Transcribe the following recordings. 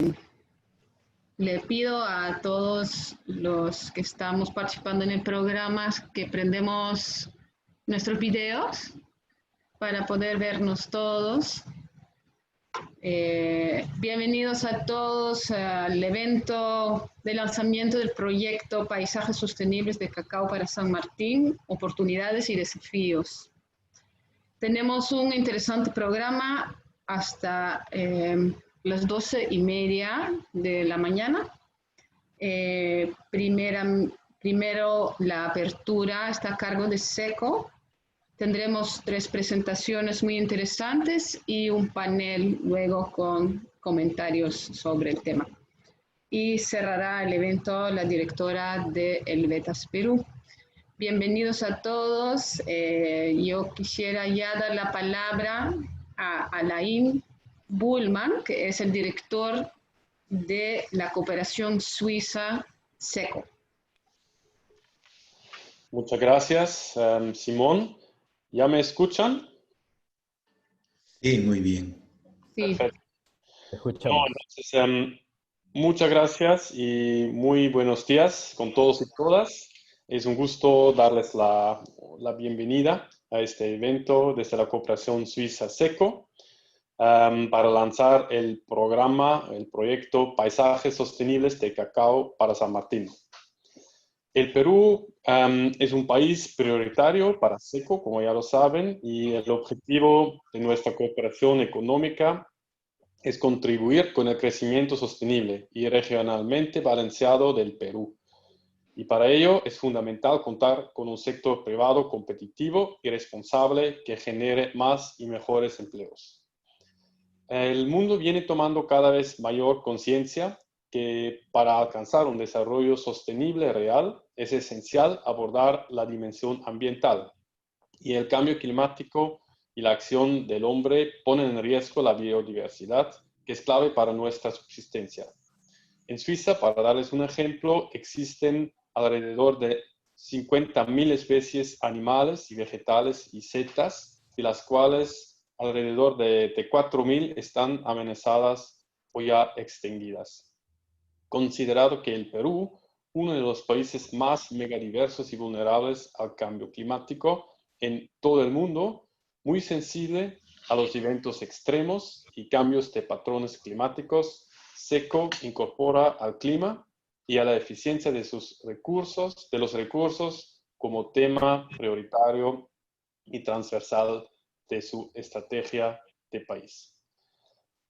Le pido a todos los que estamos participando en el programa que prendemos nuestros videos para poder vernos todos. Bienvenidos a todos al evento de lanzamiento del proyecto Paisajes Sostenibles de Cacao para San Martín, oportunidades y desafíos. Tenemos un interesante programa hasta las 12:30 de la mañana. Primero la apertura está a cargo de SECO. Tendremos 3 presentaciones muy interesantes y un panel luego con comentarios sobre el tema. Y cerrará el evento la directora de Helvetas Perú. Bienvenidos a todos. Yo quisiera ya dar la palabra a Alain Bullman, que es el director de la cooperación suiza SECO. Muchas gracias, Simón. ¿Ya me escuchan? Sí, muy bien. Sí. Perfecto. Escuchamos. Entonces, muchas gracias y muy buenos días con todos y todas. Es un gusto darles la bienvenida a este evento desde la cooperación suiza SECO para lanzar el proyecto Paisajes Sostenibles de Cacao para San Martín. El Perú es un país prioritario para SECO, como ya lo saben, y el objetivo de nuestra cooperación económica es contribuir con el crecimiento sostenible y regionalmente balanceado del Perú. Y para ello es fundamental contar con un sector privado competitivo y responsable que genere más y mejores empleos. El mundo viene tomando cada vez mayor conciencia que para alcanzar un desarrollo sostenible real es esencial abordar la dimensión ambiental. Y el cambio climático y la acción del hombre ponen en riesgo la biodiversidad, que es clave para nuestra subsistencia. En Suiza, para darles un ejemplo, existen alrededor de 50.000 especies animales y vegetales y setas, de las cuales alrededor de 4.000 están amenazadas o ya extinguidas. Considerado que el Perú, uno de los países más megadiversos y vulnerables al cambio climático en todo el mundo, muy sensible a los eventos extremos y cambios de patrones climáticos, SECO incorpora al clima y a la eficiencia de los recursos como tema prioritario y transversal de su estrategia de país.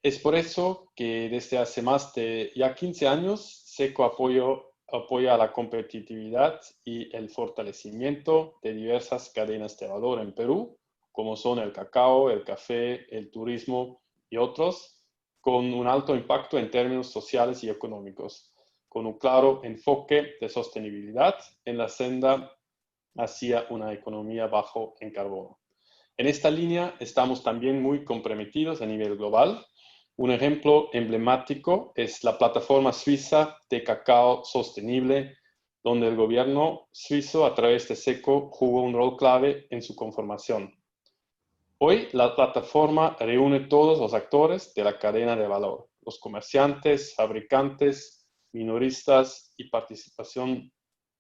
Es por eso que desde hace más de ya 15 años SECO apoya la competitividad y el fortalecimiento de diversas cadenas de valor en Perú, como son el cacao, el café, el turismo y otros, con un alto impacto en términos sociales y económicos, con un claro enfoque de sostenibilidad en la senda hacia una economía bajo en carbono. En esta línea estamos también muy comprometidos a nivel global. Un ejemplo emblemático es la plataforma suiza de cacao sostenible, donde el gobierno suizo a través de SECO jugó un rol clave en su conformación. Hoy la plataforma reúne todos los actores de la cadena de valor, los comerciantes, fabricantes, minoristas y participación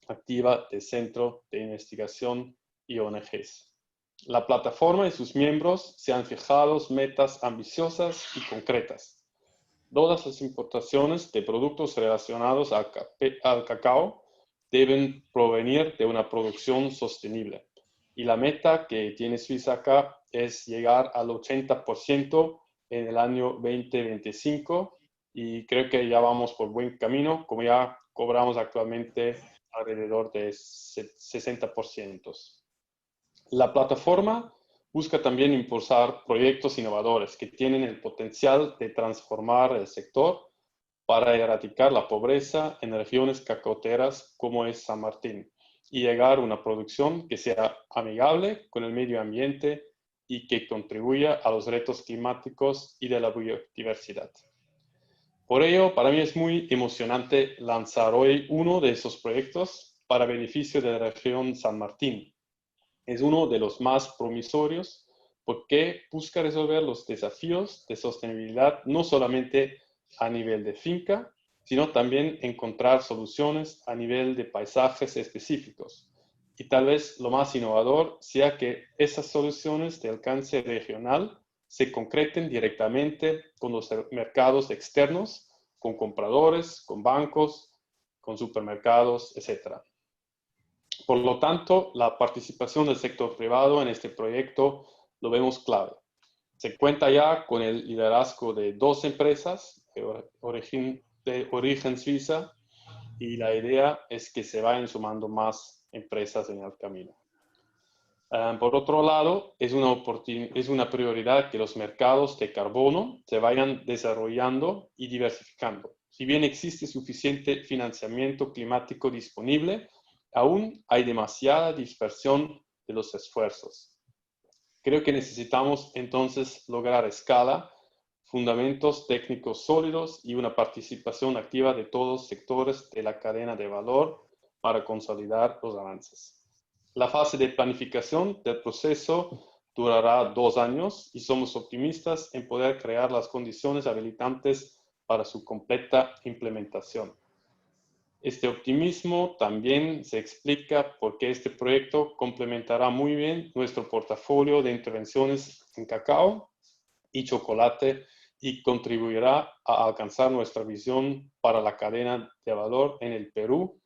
activa de centros de investigación y ONGs. La plataforma y sus miembros se han fijado metas ambiciosas y concretas. Todas las importaciones de productos relacionados al cacao deben provenir de una producción sostenible. Y la meta que tiene Suiza acá es llegar al 80% en el año 2025 y creo que ya vamos por buen camino, como ya cobramos actualmente alrededor de 60%. La plataforma busca también impulsar proyectos innovadores que tienen el potencial de transformar el sector para erradicar la pobreza en regiones cacaoteras como es San Martín y llegar a una producción que sea amigable con el medio ambiente y que contribuya a los retos climáticos y de la biodiversidad. Por ello, para mí es muy emocionante lanzar hoy uno de esos proyectos para beneficio de la región San Martín. Es uno de los más promisorios porque busca resolver los desafíos de sostenibilidad no solamente a nivel de finca, sino también encontrar soluciones a nivel de paisajes específicos. Y tal vez lo más innovador sea que esas soluciones de alcance regional se concreten directamente con los mercados externos, con compradores, con bancos, con supermercados, etc. Por lo tanto, la participación del sector privado en este proyecto lo vemos clave. Se cuenta ya con el liderazgo de 2 empresas de origen suiza y la idea es que se vayan sumando más empresas en el camino. Por otro lado, es una prioridad que los mercados de carbono se vayan desarrollando y diversificando. Si bien existe suficiente financiamiento climático disponible, aún hay demasiada dispersión de los esfuerzos. Creo que necesitamos entonces lograr a escala, fundamentos técnicos sólidos y una participación activa de todos los sectores de la cadena de valor para consolidar los avances. La fase de planificación del proceso durará 2 años y somos optimistas en poder crear las condiciones habilitantes para su completa implementación. Este optimismo también se explica porque este proyecto complementará muy bien nuestro portafolio de intervenciones en cacao y chocolate y contribuirá a alcanzar nuestra visión para la cadena de valor en el Perú,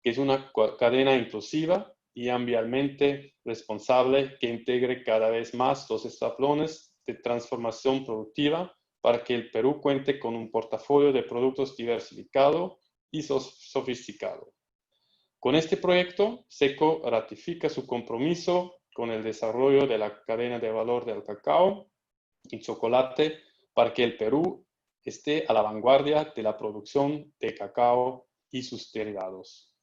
que es una cadena inclusiva y ambientalmente responsable que integre cada vez más los establones de transformación productiva para que el Perú cuente con un portafolio de productos diversificado y sofisticado. Con este proyecto, SECO ratifica su compromiso con el desarrollo de la cadena de valor del cacao y chocolate para que el Perú esté a la vanguardia de la producción de cacao y sus derivados.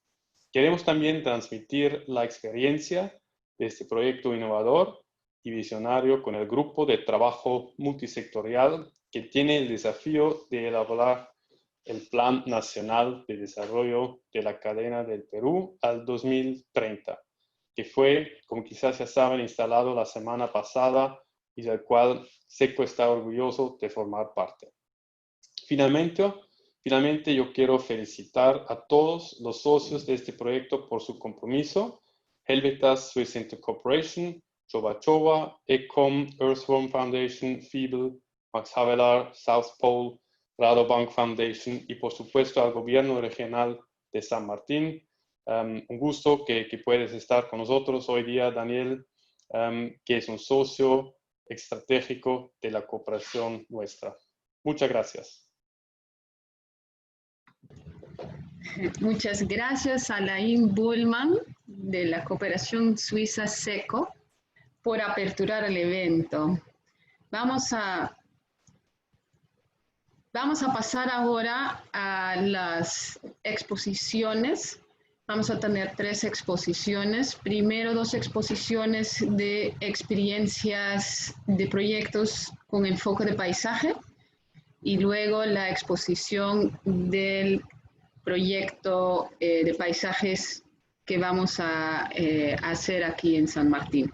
Queremos también transmitir la experiencia de este proyecto innovador y visionario con el grupo de trabajo multisectorial que tiene el desafío de elaborar el Plan Nacional de Desarrollo de la Cadena del Perú al 2030, que fue, como quizás ya saben, instalado la semana pasada y del cual SECO está orgulloso de formar parte. Finalmente, yo quiero felicitar a todos los socios de este proyecto por su compromiso. Helvetas Swiss Inter Corporation, Choba Choba, ECOM, Earthworm Foundation, Feeble, Max Havelaar, South Pole, Rabobank Foundation y por supuesto al gobierno regional de San Martín. Un gusto que puedes estar con nosotros hoy día, Daniel, que es un socio estratégico de la cooperación nuestra. Muchas gracias. Muchas gracias a Alain Bullman de la Cooperación Suiza SECO por aperturar el evento. Vamos a pasar ahora a las exposiciones. Vamos a tener 3 exposiciones. Primero 2 exposiciones de experiencias de proyectos con enfoque de paisaje y luego la exposición del proyecto de paisajes que vamos a hacer aquí en San Martín.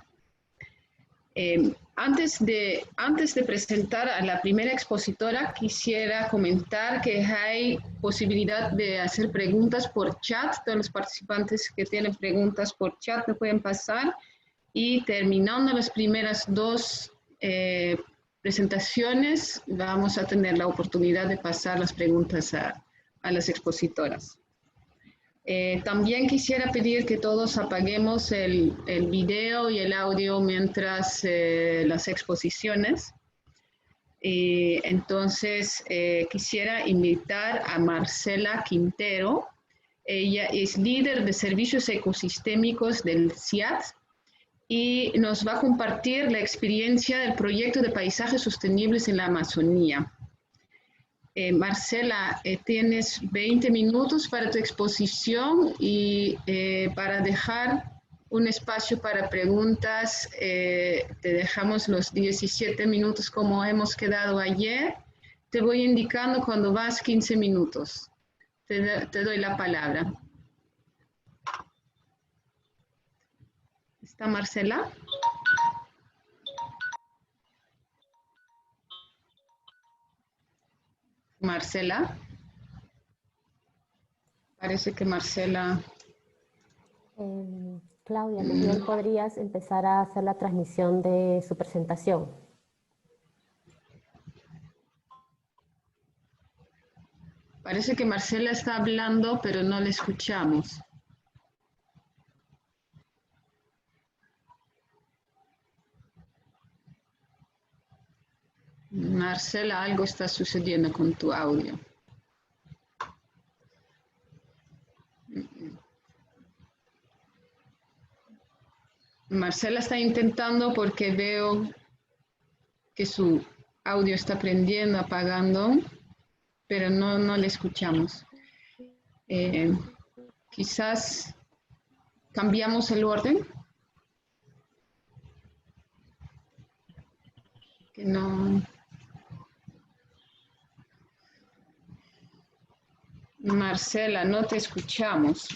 Antes de presentar a la primera expositora, quisiera comentar que hay posibilidad de hacer preguntas por chat. Todos los participantes que tienen preguntas por chat me pueden pasar. Y terminando las primeras 2 presentaciones, vamos a tener la oportunidad de pasar las preguntas a las expositoras. También quisiera pedir que todos apaguemos el video y el audio mientras las exposiciones. Entonces, quisiera invitar a Marcela Quintero. Ella es líder de servicios ecosistémicos del CIAT y nos va a compartir la experiencia del proyecto de paisajes sostenibles en la Amazonía. Marcela, tienes 20 minutos para tu exposición y para dejar un espacio para preguntas, te dejamos los 17 minutos como hemos quedado ayer. Te voy indicando cuando vas 15 minutos. Te doy la palabra. ¿Está Marcela? Marcela. Parece que Marcela... Claudia, más bien podrías empezar a hacer la transmisión de su presentación. Parece que Marcela está hablando, pero no le escuchamos. Marcela, algo está sucediendo con tu audio. Marcela está intentando porque veo que su audio está prendiendo, apagando, pero no le escuchamos. Quizás cambiamos el orden. Que no... Marcela, no te escuchamos.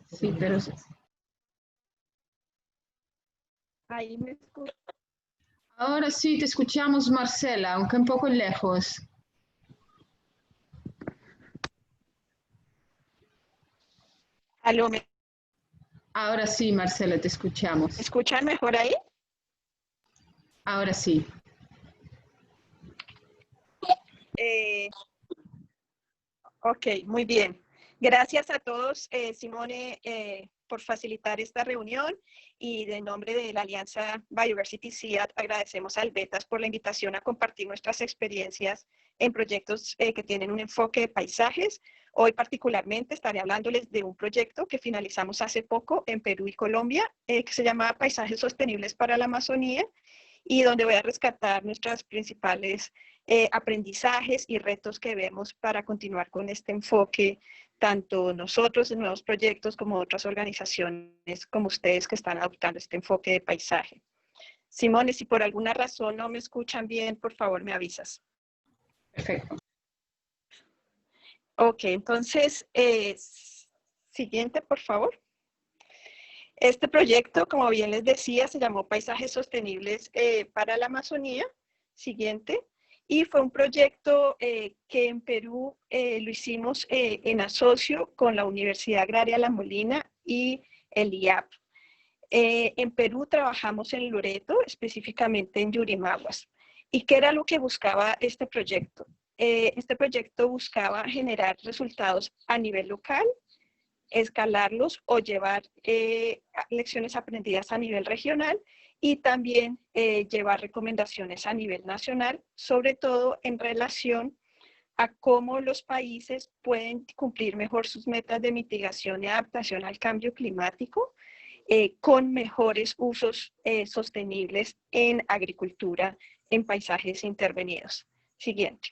Sí, pero... Ahí me escucho. Ahora sí te escuchamos, Marcela, aunque un poco lejos. Aló, Ahora sí, Marcela, te escuchamos. ¿me escuchan mejor ahí? Ahora sí. Ok, muy bien. Gracias a todos, Simone, por facilitar esta reunión, y de nombre de la Alianza Biodiversity CIAT agradecemos al BETAS por la invitación a compartir nuestras experiencias en proyectos que tienen un enfoque de paisajes. Hoy particularmente estaré hablándoles de un proyecto que finalizamos hace poco en Perú y Colombia, que se llama Paisajes Sostenibles para la Amazonía, y donde voy a rescatar nuestras principales aprendizajes y retos que vemos para continuar con este enfoque, tanto nosotros en nuevos proyectos como otras organizaciones como ustedes que están adoptando este enfoque de paisaje. Simone, si por alguna razón no me escuchan bien, por favor me avisas. Perfecto. Ok, entonces, siguiente, por favor. Este proyecto, como bien les decía, se llamó Paisajes Sostenibles para la Amazonía. Siguiente. Y fue un proyecto que en Perú lo hicimos en asocio con la Universidad Agraria La Molina y el IAP. En Perú trabajamos en Loreto, específicamente en Yurimaguas. ¿Y qué era lo que buscaba este proyecto? Este proyecto buscaba generar resultados a nivel local, escalarlos o llevar lecciones aprendidas a nivel regional, y también llevar recomendaciones a nivel nacional, sobre todo en relación a cómo los países pueden cumplir mejor sus metas de mitigación y adaptación al cambio climático con mejores usos sostenibles en agricultura, en paisajes intervenidos. Siguiente.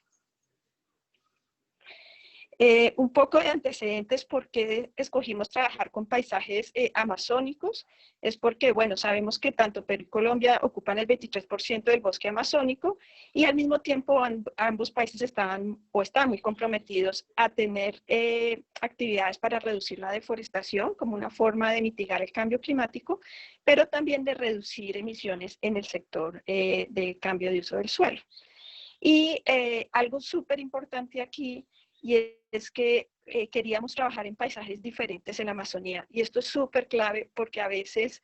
Un poco de antecedentes por qué escogimos trabajar con paisajes amazónicos. Es porque, bueno, sabemos que tanto Perú y Colombia ocupan el 23% del bosque amazónico, y al mismo tiempo ambos países están muy comprometidos a tener actividades para reducir la deforestación como una forma de mitigar el cambio climático, pero también de reducir emisiones en el sector de cambio de uso del suelo. Y algo súper importante aquí, y es que queríamos trabajar en paisajes diferentes en la Amazonía. Y esto es súper clave porque a veces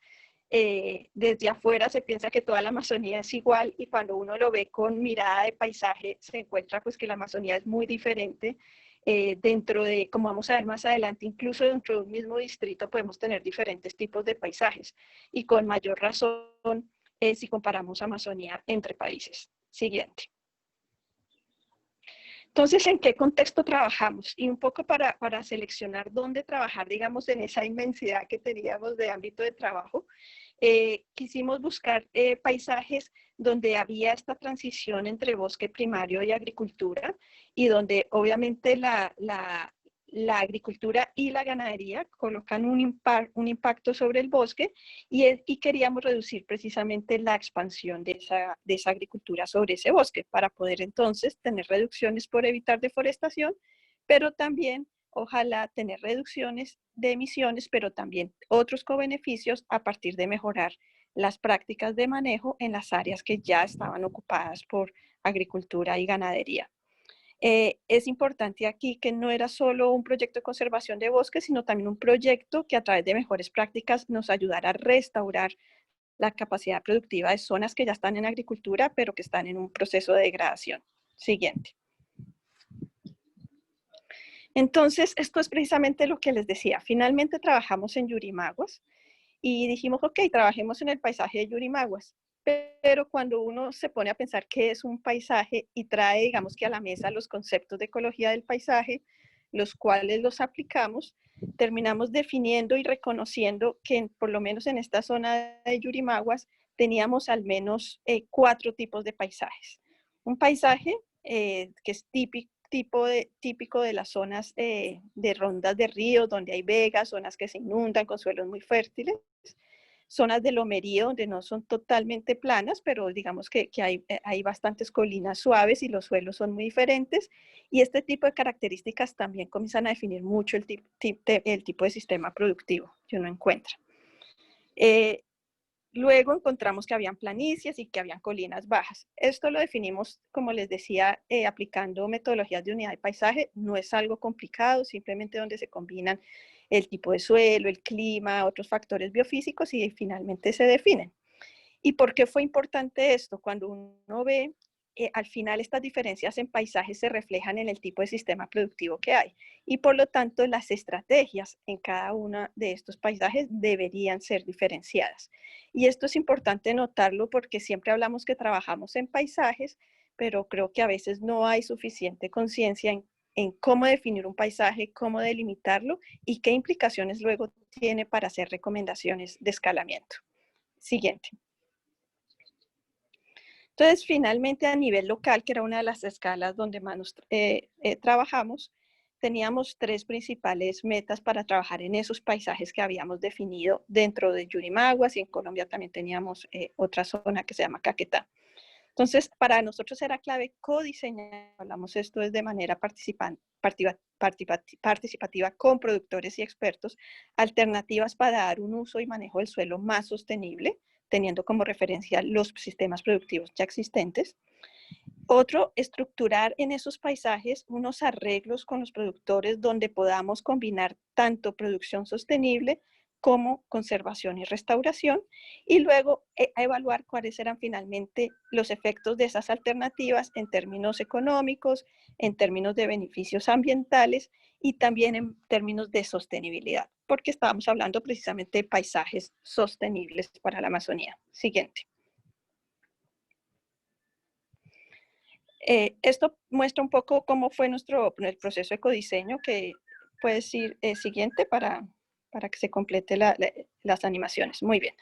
desde afuera se piensa que toda la Amazonía es igual, y cuando uno lo ve con mirada de paisaje se encuentra pues que la Amazonía es muy diferente. Dentro de, como vamos a ver más adelante, incluso dentro de un mismo distrito podemos tener diferentes tipos de paisajes, y con mayor razón si comparamos Amazonía entre países. Siguiente. Entonces, ¿en qué contexto trabajamos? Y un poco para seleccionar dónde trabajar, digamos, en esa inmensidad que teníamos de ámbito de trabajo, quisimos buscar paisajes donde había esta transición entre bosque primario y agricultura, y donde obviamente la agricultura y la ganadería colocan un impacto sobre el bosque, y queríamos reducir precisamente la expansión de esa agricultura sobre ese bosque para poder entonces tener reducciones por evitar deforestación, pero también ojalá tener reducciones de emisiones, pero también otros cobeneficios a partir de mejorar las prácticas de manejo en las áreas que ya estaban ocupadas por agricultura y ganadería. Es importante aquí que no era solo un proyecto de conservación de bosques, sino también un proyecto que a través de mejores prácticas nos ayudara a restaurar la capacidad productiva de zonas que ya están en agricultura, pero que están en un proceso de degradación. Siguiente. Entonces, esto es precisamente lo que les decía. Finalmente trabajamos en Yurimaguas y dijimos, ok, trabajemos en el paisaje de Yurimaguas. Pero cuando uno se pone a pensar qué es un paisaje y trae, digamos que a la mesa los conceptos de ecología del paisaje, los cuales los aplicamos, terminamos definiendo y reconociendo que por lo menos en esta zona de Yurimaguas teníamos al menos 4 tipos de paisajes. Un paisaje que es típico de las zonas de rondas de ríos, donde hay vegas, zonas que se inundan con suelos muy fértiles, zonas de lomerío donde no son totalmente planas, pero digamos que hay bastantes colinas suaves y los suelos son muy diferentes. Y este tipo de características también comienzan a definir mucho el tipo de sistema productivo que uno encuentra. Luego encontramos que habían planicies y que habían colinas bajas. Esto lo definimos, como les decía, aplicando metodologías de unidad de paisaje. No es algo complicado, simplemente donde se combinan el tipo de suelo, el clima, otros factores biofísicos y finalmente se definen. ¿Y por qué fue importante esto? Cuando uno ve, al final estas diferencias en paisajes se reflejan en el tipo de sistema productivo que hay. Y por lo tanto, las estrategias en cada uno de estos paisajes deberían ser diferenciadas. Y esto es importante notarlo porque siempre hablamos que trabajamos en paisajes, pero creo que a veces no hay suficiente conciencia en cómo definir un paisaje, cómo delimitarlo y qué implicaciones luego tiene para hacer recomendaciones de escalamiento. Siguiente. Entonces, finalmente, a nivel local, que era una de las escalas donde más trabajamos, teníamos 3 principales metas para trabajar en esos paisajes que habíamos definido dentro de Yurimaguas, y en Colombia también teníamos otra zona que se llama Caquetá. Entonces, para nosotros era clave codiseñar, hablamos esto de manera participativa con productores y expertos, alternativas para dar un uso y manejo del suelo más sostenible, teniendo como referencia los sistemas productivos ya existentes. Otro, estructurar en esos paisajes unos arreglos con los productores donde podamos combinar tanto producción sostenible como conservación y restauración, y luego a evaluar cuáles eran finalmente los efectos de esas alternativas en términos económicos, en términos de beneficios ambientales y también en términos de sostenibilidad, porque estábamos hablando precisamente de paisajes sostenibles para la Amazonía. Siguiente. Esto muestra un poco cómo fue el proceso de ecodiseño, que puedes ir siguiente para que se complete las animaciones. Muy bien.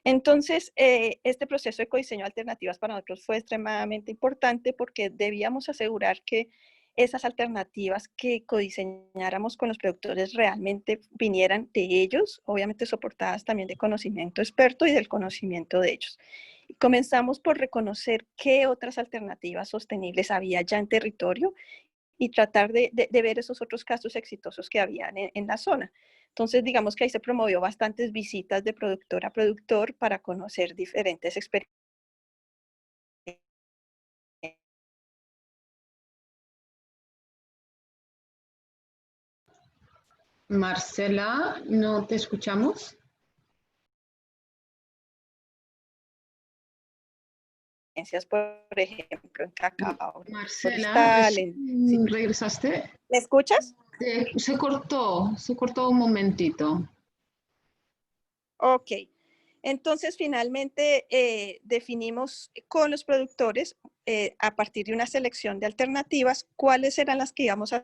Entonces, este proceso de ecodiseño de alternativas para nosotros fue extremadamente importante porque debíamos asegurar que esas alternativas que codiseñáramos con los productores realmente vinieran de ellos, obviamente soportadas también de conocimiento experto y del conocimiento de ellos. Comenzamos por reconocer qué otras alternativas sostenibles había ya en territorio y tratar de ver esos otros casos exitosos que habían en la zona. Entonces, digamos que ahí se promovió bastantes visitas de productor a productor para conocer diferentes experiencias. Marcela, ¿no te escuchamos? Por ejemplo, en cacao Marcela, forestal. ¿Sí? ¿regresaste? ¿Me escuchas? Se cortó un momentito. Ok. Entonces, finalmente definimos con los productores, a partir de una selección de alternativas, cuáles eran las que íbamos a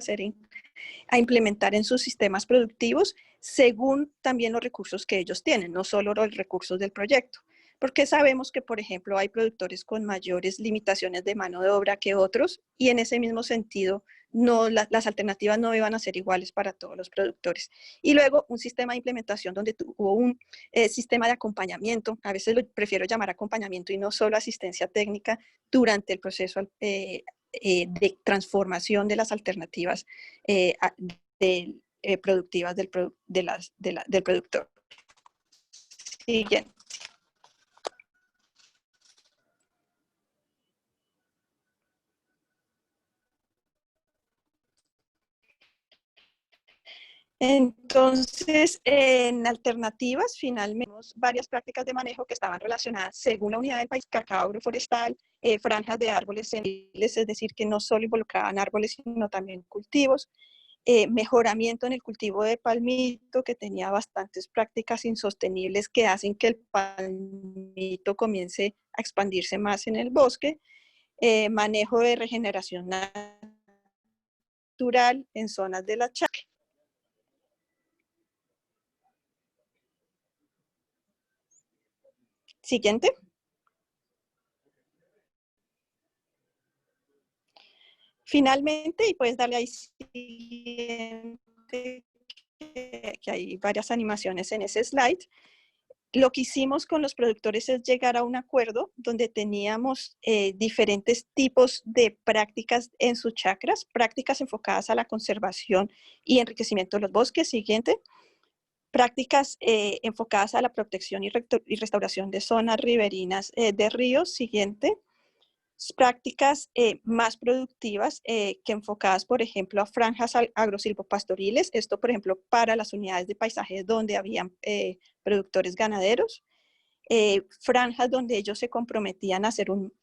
a implementar en sus sistemas productivos, según también los recursos que ellos tienen, no solo los recursos del proyecto. Porque sabemos que, por ejemplo, hay productores con mayores limitaciones de mano de obra que otros, y en ese mismo sentido, las alternativas no iban a ser iguales para todos los productores. Y luego, un sistema de implementación donde hubo un sistema de acompañamiento, a veces lo prefiero llamar acompañamiento y no solo asistencia técnica, durante el proceso de transformación de las alternativas productivas del productor. Siguiente. Entonces, en alternativas, finalmente, tenemos varias prácticas de manejo que estaban relacionadas según la unidad del país: cacao agroforestal, franjas de árboles sensibles, es decir, que no solo involucraban árboles, sino también cultivos, mejoramiento en el cultivo de palmito, que tenía bastantes prácticas insostenibles que hacen que el palmito comience a expandirse más en el bosque, manejo de regeneración natural en zonas de la chacra. Siguiente. Finalmente, y puedes darle ahí siguiente, que hay varias animaciones en ese slide. Lo que hicimos con los productores es llegar a un acuerdo donde teníamos diferentes tipos de prácticas en sus chacras, prácticas enfocadas a la conservación y enriquecimiento de los bosques. Siguiente. Prácticas enfocadas a la protección y restauración de zonas riberinas de ríos. Siguiente. Prácticas más productivas que enfocadas, por ejemplo, a franjas agrosilvopastoriles. Esto, por ejemplo, para las unidades de paisaje donde habían productores ganaderos. Franjas donde ellos se comprometían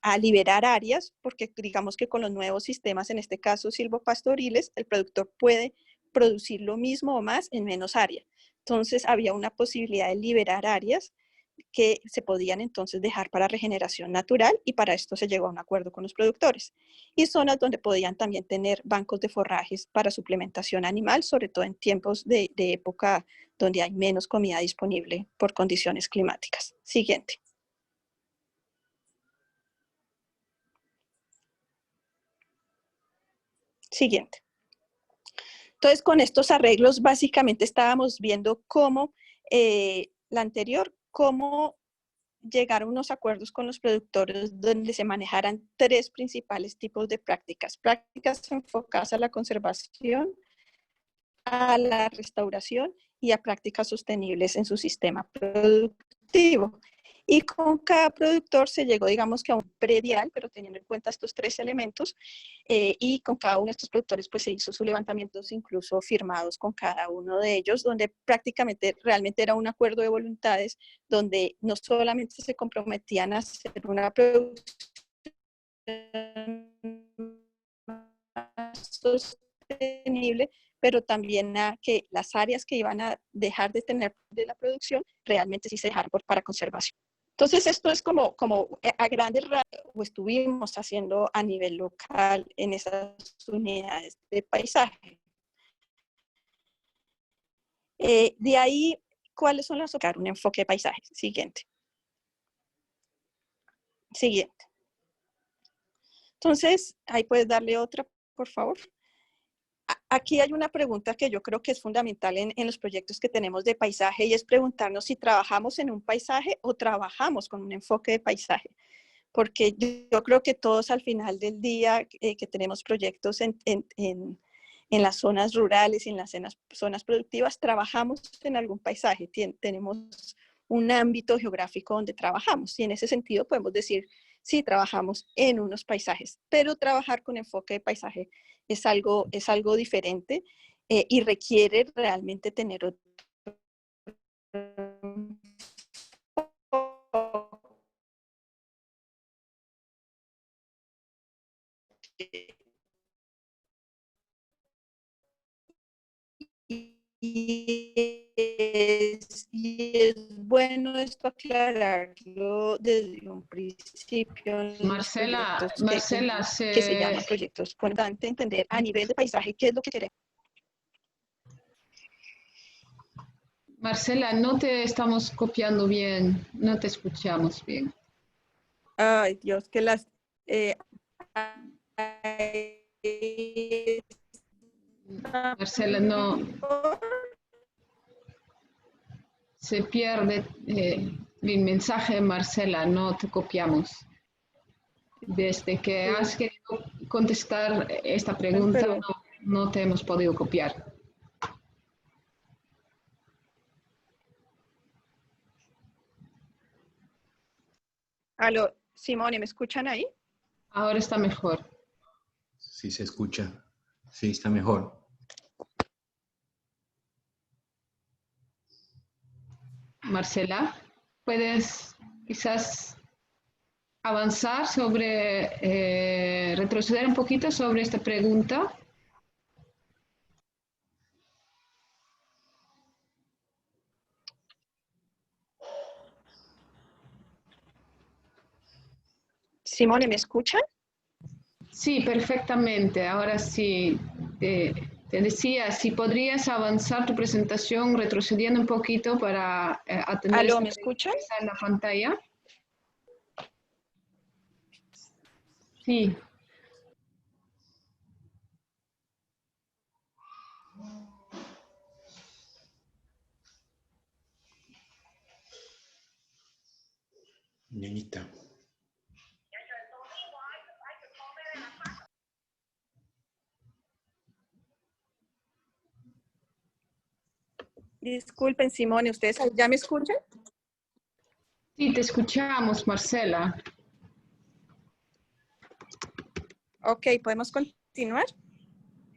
a liberar áreas, porque digamos que con los nuevos sistemas, en este caso silvopastoriles, el productor puede producir lo mismo o más en menos área. Entonces había una posibilidad de liberar áreas que se podían entonces dejar para regeneración natural, y para esto se llegó a un acuerdo con los productores. Y zonas donde podían también tener bancos de forrajes para suplementación animal, sobre todo en tiempos de época donde hay menos comida disponible por condiciones climáticas. Siguiente. Siguiente. Entonces, con estos arreglos, básicamente estábamos viendo cómo, la anterior, cómo llegar a unos acuerdos con los productores donde se manejaran tres principales tipos de prácticas. Prácticas enfocadas a la conservación, a la restauración y a prácticas sostenibles en su sistema productivo. Y con cada productor se llegó, digamos que a un predial, pero teniendo en cuenta estos tres elementos, y con cada uno de estos productores pues se hizo sus levantamientos incluso firmados con cada uno de ellos, donde prácticamente realmente era un acuerdo de voluntades, donde no solamente se comprometían a hacer una producción sostenible, pero también a que las áreas que iban a dejar de tener de la producción realmente sí se dejaran para conservación. Entonces, esto es como a grandes rasgos, o estuvimos haciendo a nivel local en esas unidades de paisaje. De ahí, ¿cuáles son las opciones? Un enfoque de paisaje. Siguiente. Siguiente. Entonces, ahí puedes darle otra, por favor. Aquí hay una pregunta que yo creo que es fundamental en los proyectos que tenemos de paisaje, y es preguntarnos si trabajamos en un paisaje o trabajamos con un enfoque de paisaje. Porque yo creo que todos al final del día que tenemos proyectos en las zonas rurales y en las zonas productivas, trabajamos en algún paisaje, tenemos un ámbito geográfico donde trabajamos, y en ese sentido podemos decir, sí, trabajamos en unos paisajes, pero trabajar con enfoque de paisaje es algo diferente y requiere realmente tener otro y es bueno esto aclararlo desde un principio en los proyectos que se llaman proyectos. Importante entender a nivel de paisaje qué es lo que queremos. Marcela, no te estamos copiando bien, no te escuchamos bien. Ay, Dios, que las... Marcela, no. Se pierde el mensaje, Marcela, no te copiamos. Desde que has querido contestar esta pregunta, Pero- no te hemos podido copiar. Aló, Simone, ¿me escuchan ahí? Ahora está mejor. Sí se escucha. Sí, está mejor. Marcela, ¿puedes quizás avanzar sobre, retroceder un poquito sobre esta pregunta? Simone, ¿me escuchan? Sí, perfectamente. Ahora sí, te decía, si podrías avanzar tu presentación retrocediendo un poquito para atender Aló, esta ¿me pregunta escuchan? que está en la pantalla. Sí, Ñañita. Disculpen, Simone, ¿ustedes ya me escuchan? sí, te escuchamos, Marcela. Ok, ¿podemos continuar?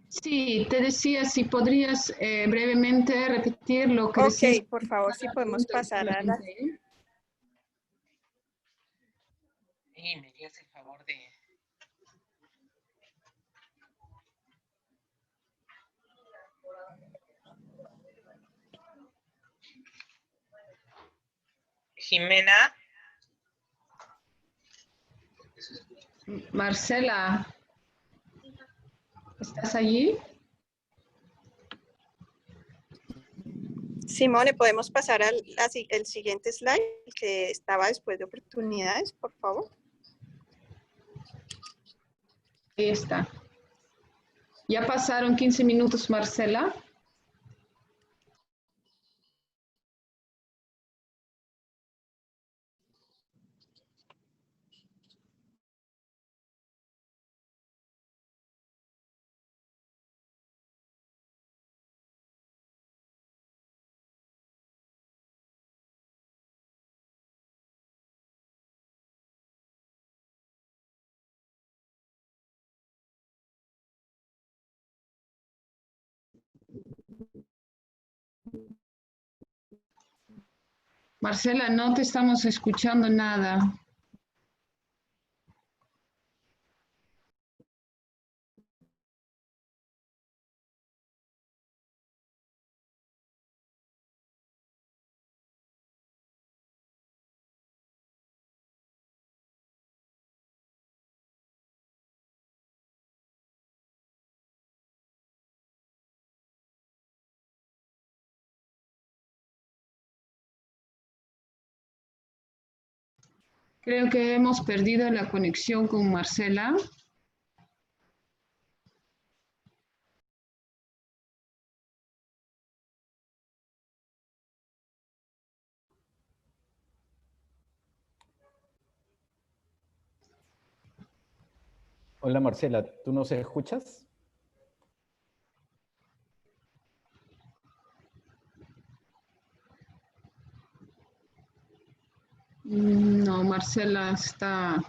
Sí, te decía si podrías brevemente repetir lo que decías. Ok, por favor, si podemos pasar a la... ¿Me harías el favor de... Jimena? Marcela, ¿estás allí? Simone, ¿podemos pasar al el siguiente slide, que estaba después de oportunidades, por favor? Ahí está. Ya pasaron 15 minutos, Marcela. Marcela, no te estamos escuchando nada. Creo que hemos perdido la conexión con Marcela. Hola Marcela, ¿tú nos escuchas? No, Marcela está,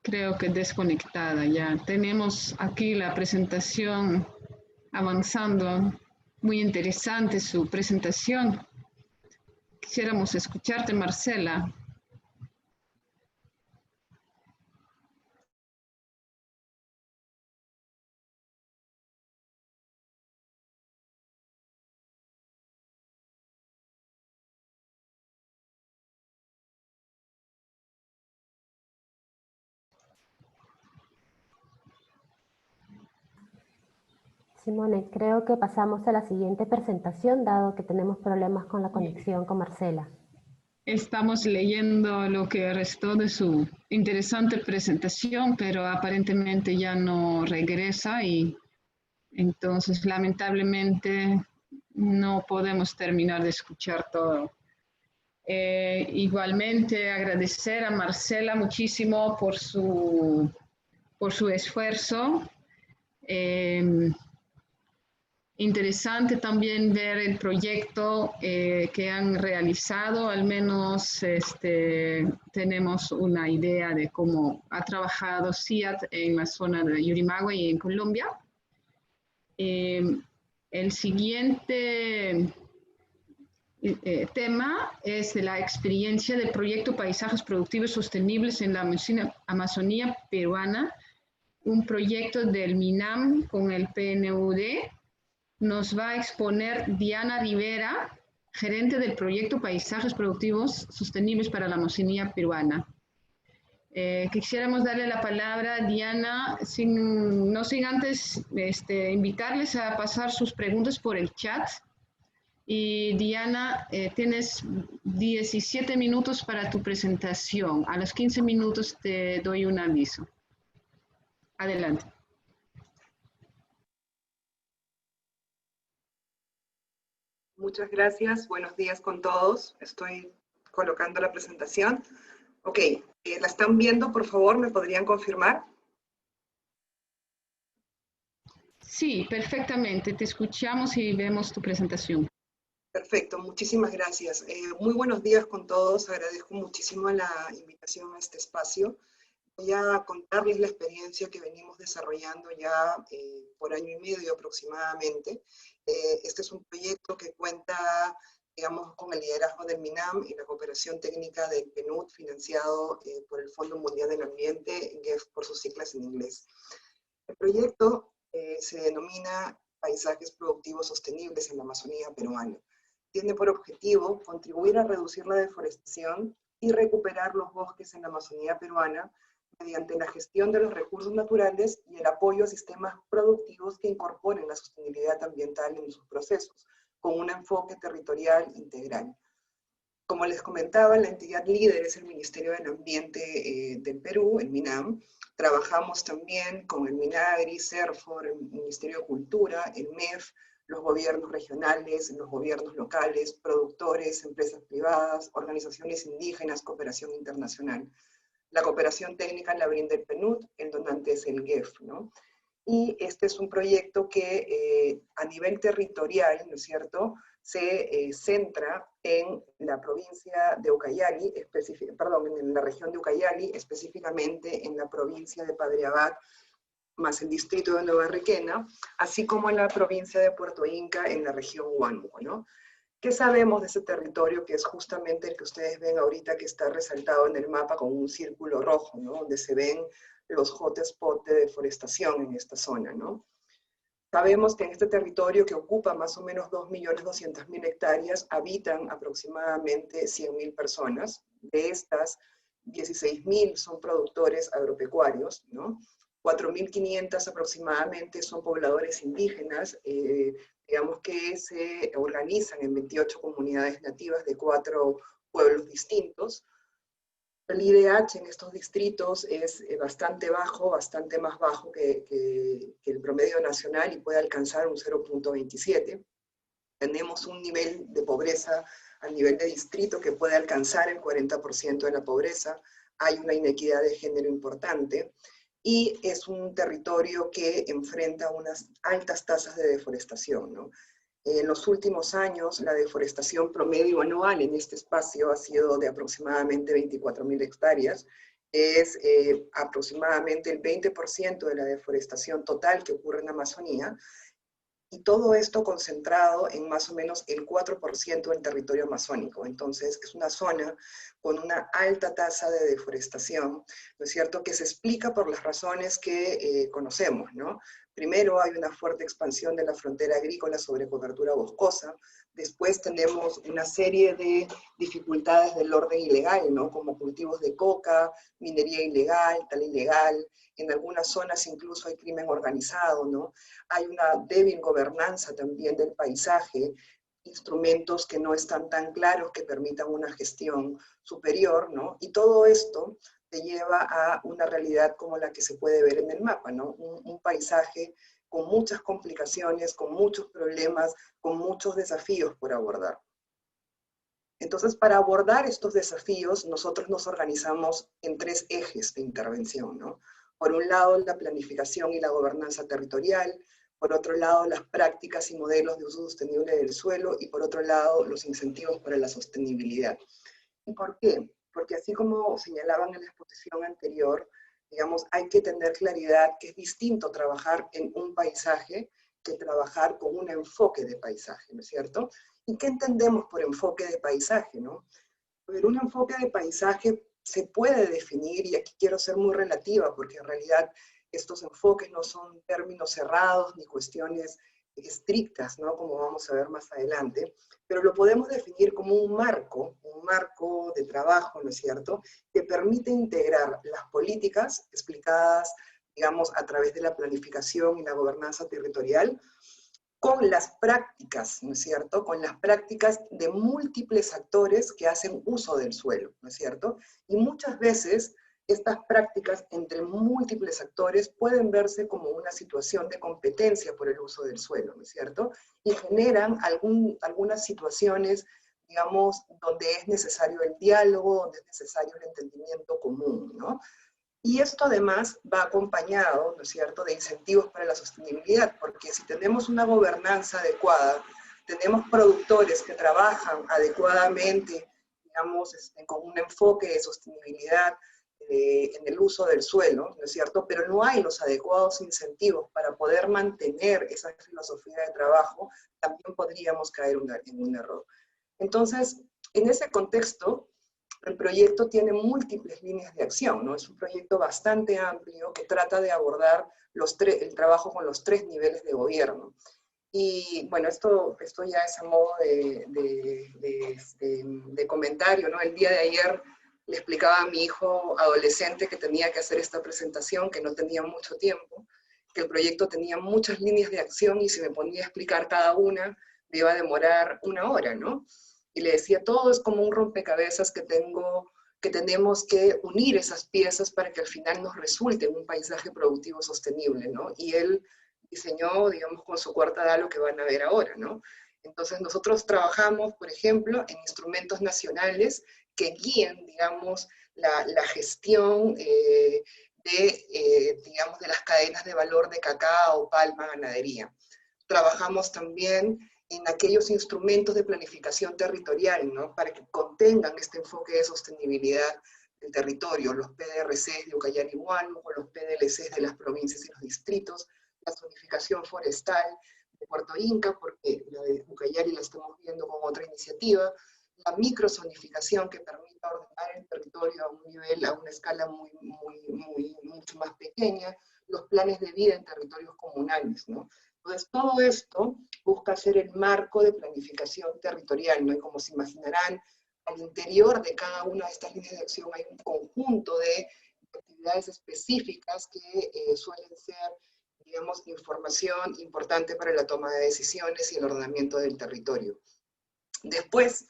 creo que desconectada ya. Tenemos aquí la presentación avanzando. Muy interesante su presentación. Quisiéramos escucharte, Marcela. Simone, creo que pasamos a la siguiente presentación, dado que tenemos problemas con la conexión con Marcela. Estamos leyendo lo que restó de su interesante presentación, pero aparentemente ya no regresa y entonces lamentablemente no podemos terminar de escuchar todo. Igualmente agradecer a Marcela muchísimo por su por su esfuerzo. Interesante también ver el proyecto que han realizado, al menos tenemos una idea de cómo ha trabajado CIAT en la zona de Yurimaguas y en Colombia. El siguiente tema es la experiencia del proyecto Paisajes Productivos Sostenibles en la Amazonía peruana, un proyecto del MINAM con el PNUD. Nos va a exponer Diana Rivera, gerente del proyecto Paisajes Productivos Sostenibles para la Amazonía peruana. Quisiéramos darle la palabra a Diana, no sin antes invitarles a pasar sus preguntas por el chat. Y Diana, tienes 17 minutos para tu presentación. A los 15 minutos te doy un aviso. Adelante. Muchas gracias. Buenos días con todos. Estoy colocando la presentación. Ok, ¿la están viendo? Por favor, ¿me podrían confirmar? Sí, perfectamente. Te escuchamos y vemos tu presentación. Perfecto, muchísimas gracias. Muy buenos días con todos. Agradezco muchísimo la invitación a este espacio. Voy a contarles la experiencia que venimos desarrollando ya por año y medio aproximadamente. Este es un proyecto que cuenta, digamos, con el liderazgo del MINAM y la cooperación técnica del PNUD, financiado por el Fondo Mundial del Ambiente, GEF por sus siglas en inglés. El proyecto se denomina Paisajes Productivos Sostenibles en la Amazonía peruana. Tiene por objetivo contribuir a reducir la deforestación y recuperar los bosques en la Amazonía peruana mediante la gestión de los recursos naturales y el apoyo a sistemas productivos que incorporen la sostenibilidad ambiental en sus procesos, con un enfoque territorial integral. Como les comentaba, la entidad líder es el Ministerio del Ambiente del Perú, el MINAM. Trabajamos también con el MINAGRI, CERFOR, el Ministerio de Cultura, el MEF, los gobiernos regionales, los gobiernos locales, productores, empresas privadas, organizaciones indígenas, cooperación internacional. La cooperación técnica la brinda el PNUD, el donante es el GEF, ¿no? Y este es un proyecto que a nivel territorial, ¿no es cierto?, se centra en la provincia de Ucayali, en la región de Ucayali, específicamente en la provincia de Padre Abad, más el distrito de Nueva Requena, así como en la provincia de Puerto Inca, en la región Huánuco, ¿no? ¿Qué sabemos de ese territorio que es justamente el que ustedes ven ahorita que está resaltado en el mapa con un círculo rojo, ¿no? Donde se ven los hotspots de deforestación en esta zona, ¿no? Sabemos que en este territorio que ocupa más o menos 2.200.000 hectáreas habitan aproximadamente 100.000 personas. De estas, 16.000 son productores agropecuarios, ¿no? 4.500 aproximadamente son pobladores indígenas, digamos que se organizan en 28 comunidades nativas de 4 pueblos distintos. El IDH en estos distritos es bastante bajo, bastante más bajo que el promedio nacional y puede alcanzar un 0.27. Tenemos un nivel de pobreza a nivel de distrito que puede alcanzar el 40% de la pobreza. Hay una inequidad de género importante. Y es un territorio que enfrenta unas altas tasas de deforestación, ¿no? En los últimos años, la deforestación promedio anual en este espacio ha sido de aproximadamente 24.000 hectáreas. Es aproximadamente el 20% de la deforestación total que ocurre en la Amazonía. Y todo esto concentrado en más o menos el 4% del territorio amazónico. Entonces, es una zona con una alta tasa de deforestación, ¿no es cierto?, que se explica por las razones que conocemos, ¿no? Primero, hay una fuerte expansión de la frontera agrícola sobre cobertura boscosa. Después tenemos una serie de dificultades del orden ilegal, ¿no?, como cultivos de coca, minería ilegal, tala ilegal. En algunas zonas incluso hay crimen organizado, ¿no? Hay una débil gobernanza también del paisaje, instrumentos que no están tan claros que permitan una gestión superior, ¿no? Y todo esto te lleva a una realidad como la que se puede ver en el mapa, ¿no? Un paisaje con muchas complicaciones, con muchos problemas, con muchos desafíos por abordar. Entonces, para abordar estos desafíos, nosotros nos organizamos en 3 ejes de intervención, ¿no? Por un lado, la planificación y la gobernanza territorial, por otro lado, las prácticas y modelos de uso sostenible del suelo, y por otro lado, los incentivos para la sostenibilidad. ¿Y por qué? Porque así como señalaban en la exposición anterior, digamos, hay que tener claridad que es distinto trabajar en un paisaje que trabajar con un enfoque de paisaje, ¿no es cierto? ¿Y qué entendemos por enfoque de paisaje, no? Pero un enfoque de paisaje se puede definir, y aquí quiero ser muy relativa, porque en realidad estos enfoques no son términos cerrados ni cuestiones estrictas, ¿no? Como vamos a ver más adelante, pero lo podemos definir como un marco de trabajo, ¿no es cierto?, que permite integrar las políticas explicadas, digamos, a través de la planificación y la gobernanza territorial, con las prácticas, ¿no es cierto?, con las prácticas de múltiples actores que hacen uso del suelo, ¿no es cierto? Y muchas veces estas prácticas entre múltiples actores pueden verse como una situación de competencia por el uso del suelo, ¿no es cierto? Y generan algunas situaciones, digamos, donde es necesario el diálogo, donde es necesario el entendimiento común, ¿no? Y esto además va acompañado, ¿no es cierto?, de incentivos para la sostenibilidad, porque si tenemos una gobernanza adecuada, tenemos productores que trabajan adecuadamente, digamos, con un enfoque de sostenibilidad en el uso del suelo, ¿no es cierto?, pero no hay los adecuados incentivos para poder mantener esa filosofía de trabajo, también podríamos caer en un error. Entonces, en ese contexto, el proyecto tiene múltiples líneas de acción, ¿no? Es un proyecto bastante amplio que trata de abordar el trabajo con los 3 niveles de gobierno. Y bueno, esto ya es a modo de comentario, ¿no? El día de ayer le explicaba a mi hijo adolescente que tenía que hacer esta presentación, que no tenía mucho tiempo, que el proyecto tenía muchas líneas de acción y si me ponía a explicar cada una, me iba a demorar 1 hora, ¿no? Y le decía, todo es como un rompecabezas que tenemos que unir esas piezas para que al final nos resulte un paisaje productivo sostenible, ¿no? Y él diseñó, digamos, con su cuarta edad lo que van a ver ahora, ¿no? Entonces nosotros trabajamos, por ejemplo, en instrumentos nacionales que guíen, digamos, la gestión digamos, de las cadenas de valor de cacao, palma, ganadería. Trabajamos también en aquellos instrumentos de planificación territorial, ¿no?, para que contengan este enfoque de sostenibilidad del territorio, los PDRCs de Ucayali y Huánuco, los PDLCs de las provincias y los distritos, la zonificación forestal de Puerto Inca, porque la de Ucayali la estamos viendo con otra iniciativa, la microzonificación que permita ordenar el territorio a un nivel, a una escala mucho más pequeña, los planes de vida en territorios comunales, ¿no? Entonces, todo esto busca ser el marco de planificación territorial, ¿no? Y como se imaginarán, al interior de cada una de estas líneas de acción hay un conjunto de actividades específicas que suelen ser, digamos, información importante para la toma de decisiones y el ordenamiento del territorio. Después,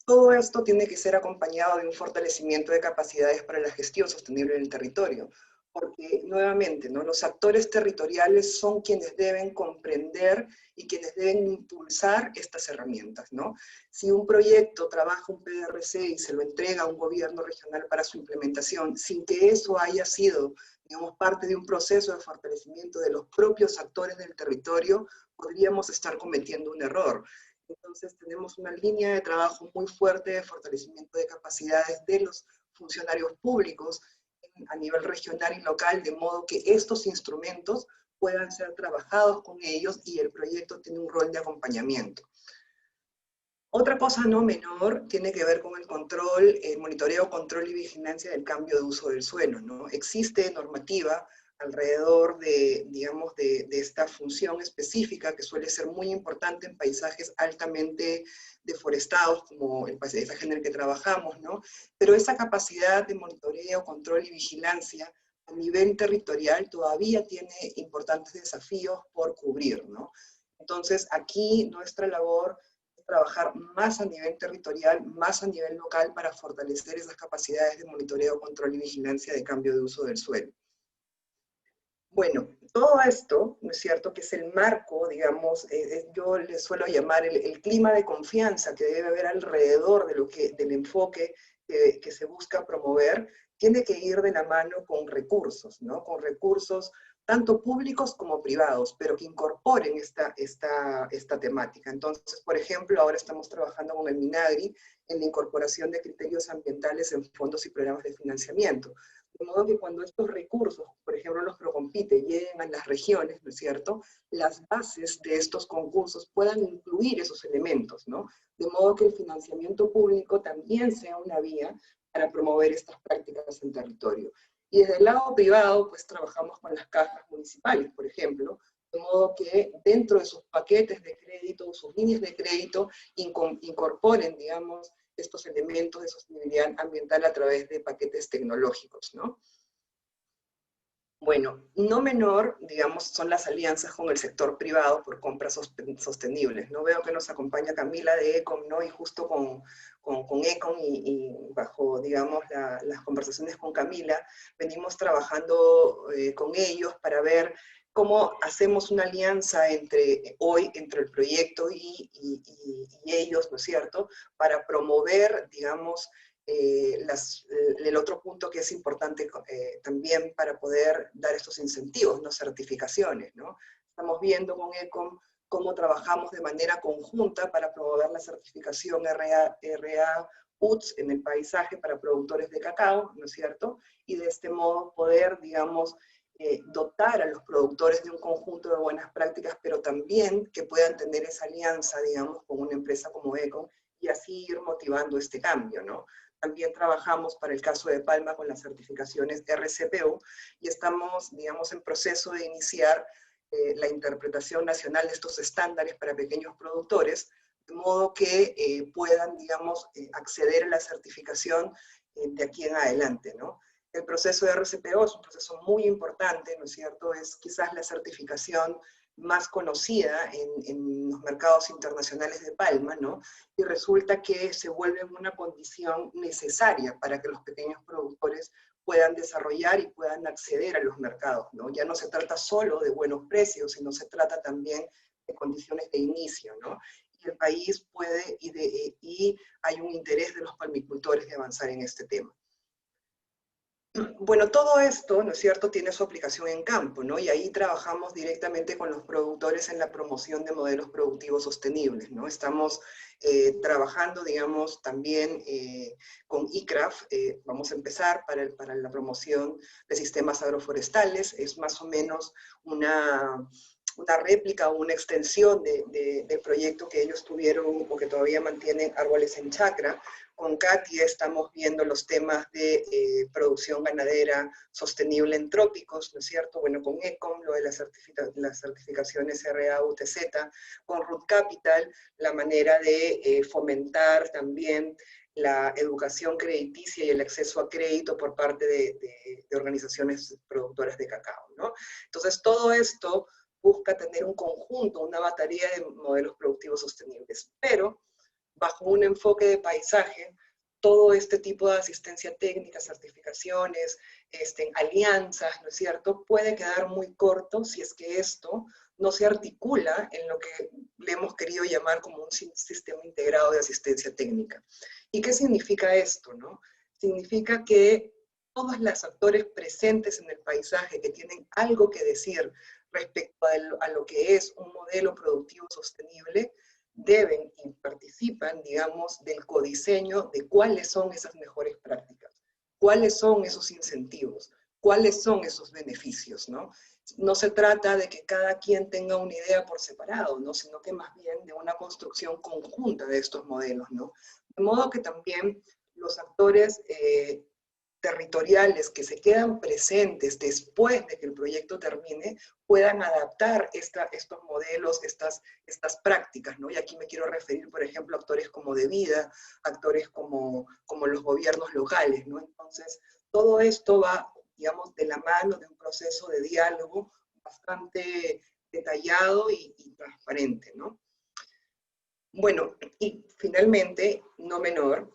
todo esto tiene que ser acompañado de un fortalecimiento de capacidades para la gestión sostenible del territorio, porque nuevamente, ¿no?, los actores territoriales son quienes deben comprender y quienes deben impulsar estas herramientas, ¿no? Si un proyecto trabaja un PDRC y se lo entrega a un gobierno regional para su implementación, sin que eso haya sido, digamos, parte de un proceso de fortalecimiento de los propios actores del territorio, podríamos estar cometiendo un error. Entonces tenemos una línea de trabajo muy fuerte de fortalecimiento de capacidades de los funcionarios públicos a nivel regional y local, de modo que estos instrumentos puedan ser trabajados con ellos y el proyecto tiene un rol de acompañamiento. Otra cosa no menor tiene que ver con el control, el monitoreo, control y vigilancia del cambio de uso del suelo, ¿no? Existe normativa alrededor de, digamos, de esta función específica que suele ser muy importante en paisajes altamente deforestados, como el paisaje en el que trabajamos, ¿no? Pero esa capacidad de monitoreo, control y vigilancia a nivel territorial todavía tiene importantes desafíos por cubrir, ¿no? Entonces, aquí nuestra labor es trabajar más a nivel territorial, más a nivel local, para fortalecer esas capacidades de monitoreo, control y vigilancia de cambio de uso del suelo. Bueno, todo esto, ¿no es cierto?, que es el marco, digamos, yo le suelo llamar el clima de confianza que debe haber alrededor de del enfoque que se busca promover tiene que ir de la mano con recursos, ¿no? Con recursos tanto públicos como privados, pero que incorporen esta temática. Entonces, por ejemplo, ahora estamos trabajando con el MINAGRI en la incorporación de criterios ambientales en fondos y programas de financiamiento. De modo que cuando estos recursos, por ejemplo los Procompite, lleguen a las regiones, ¿no es cierto?, las bases de estos concursos puedan incluir esos elementos, ¿no? De modo que el financiamiento público también sea una vía para promover estas prácticas en territorio. Y desde el lado privado, pues trabajamos con las cajas municipales, por ejemplo, de modo que dentro de sus paquetes de crédito, sus líneas de crédito, incorporen, digamos, estos elementos de sostenibilidad ambiental a través de paquetes tecnológicos, ¿no? Bueno, no menor, digamos, son las alianzas con el sector privado por compras sostenibles, ¿no? Veo que nos acompaña Camila de ECOM, ¿no? Y justo con ECOM y bajo, digamos, las conversaciones con Camila, venimos trabajando con ellos para ver cómo hacemos una alianza entre el proyecto y ellos, ¿no es cierto?, para promover, digamos, el otro punto que es importante también para poder dar estos incentivos, ¿no?, certificaciones, ¿no? Estamos viendo con ECOM cómo trabajamos de manera conjunta para promover la certificación RA UTZ en el paisaje para productores de cacao, ¿no es cierto? Y de este modo poder, digamos, dotar a los productores de un conjunto de buenas prácticas, pero también que puedan tener esa alianza, digamos, con una empresa como ECOM, y así ir motivando este cambio, ¿no? También trabajamos para el caso de Palma con las certificaciones RCPO, y estamos, digamos, en proceso de iniciar la interpretación nacional de estos estándares para pequeños productores, de modo que puedan, digamos, acceder a la certificación de aquí en adelante, ¿no? El proceso de RCPO es un proceso muy importante, ¿no es cierto? Es quizás la certificación más conocida en los mercados internacionales de palma, ¿no? Y resulta que se vuelve una condición necesaria para que los pequeños productores puedan desarrollar y puedan acceder a los mercados, ¿no? Ya no se trata solo de buenos precios, sino se trata también de condiciones de inicio, ¿no? Y el país puede, y hay un interés de los palmicultores de avanzar en este tema. Bueno, todo esto, ¿no es cierto?, tiene su aplicación en campo, ¿no? Y ahí trabajamos directamente con los productores en la promoción de modelos productivos sostenibles, ¿no? Estamos trabajando, digamos, también con ICRAF, vamos a empezar para la promoción de sistemas agroforestales, es más o menos una réplica o una extensión del proyecto que ellos tuvieron o que todavía mantienen, Árboles en Chacra. Con Katia estamos viendo los temas de producción ganadera sostenible en trópicos, ¿no es cierto? Bueno, con ECOM, lo de las certificaciones RA UTZ, con Root Capital, la manera de fomentar también la educación crediticia y el acceso a crédito por parte de organizaciones productoras de cacao, ¿no? Entonces, todo esto busca tener un conjunto, una batería de modelos productivos sostenibles, pero bajo un enfoque de paisaje, todo este tipo de asistencia técnica, certificaciones, alianzas, ¿no es cierto?, puede quedar muy corto si es que esto no se articula en lo que le hemos querido llamar como un sistema integrado de asistencia técnica. ¿Y qué significa esto, no? Significa que todos los actores presentes en el paisaje que tienen algo que decir respecto a lo que es un modelo productivo sostenible, deben y participan, digamos, del codiseño de cuáles son esas mejores prácticas, cuáles son esos incentivos, cuáles son esos beneficios, ¿no? No se trata de que cada quien tenga una idea por separado, ¿no? Sino que más bien de una construcción conjunta de estos modelos, ¿no? De modo que también los actores territoriales que se quedan presentes después de que el proyecto termine, puedan adaptar estos modelos, estas prácticas, ¿no? Y aquí me quiero referir, por ejemplo, a actores como De Vida, actores como los gobiernos locales, ¿no? Entonces, todo esto va, digamos, de la mano de un proceso de diálogo bastante detallado y transparente, ¿no? Bueno, y finalmente, no menor,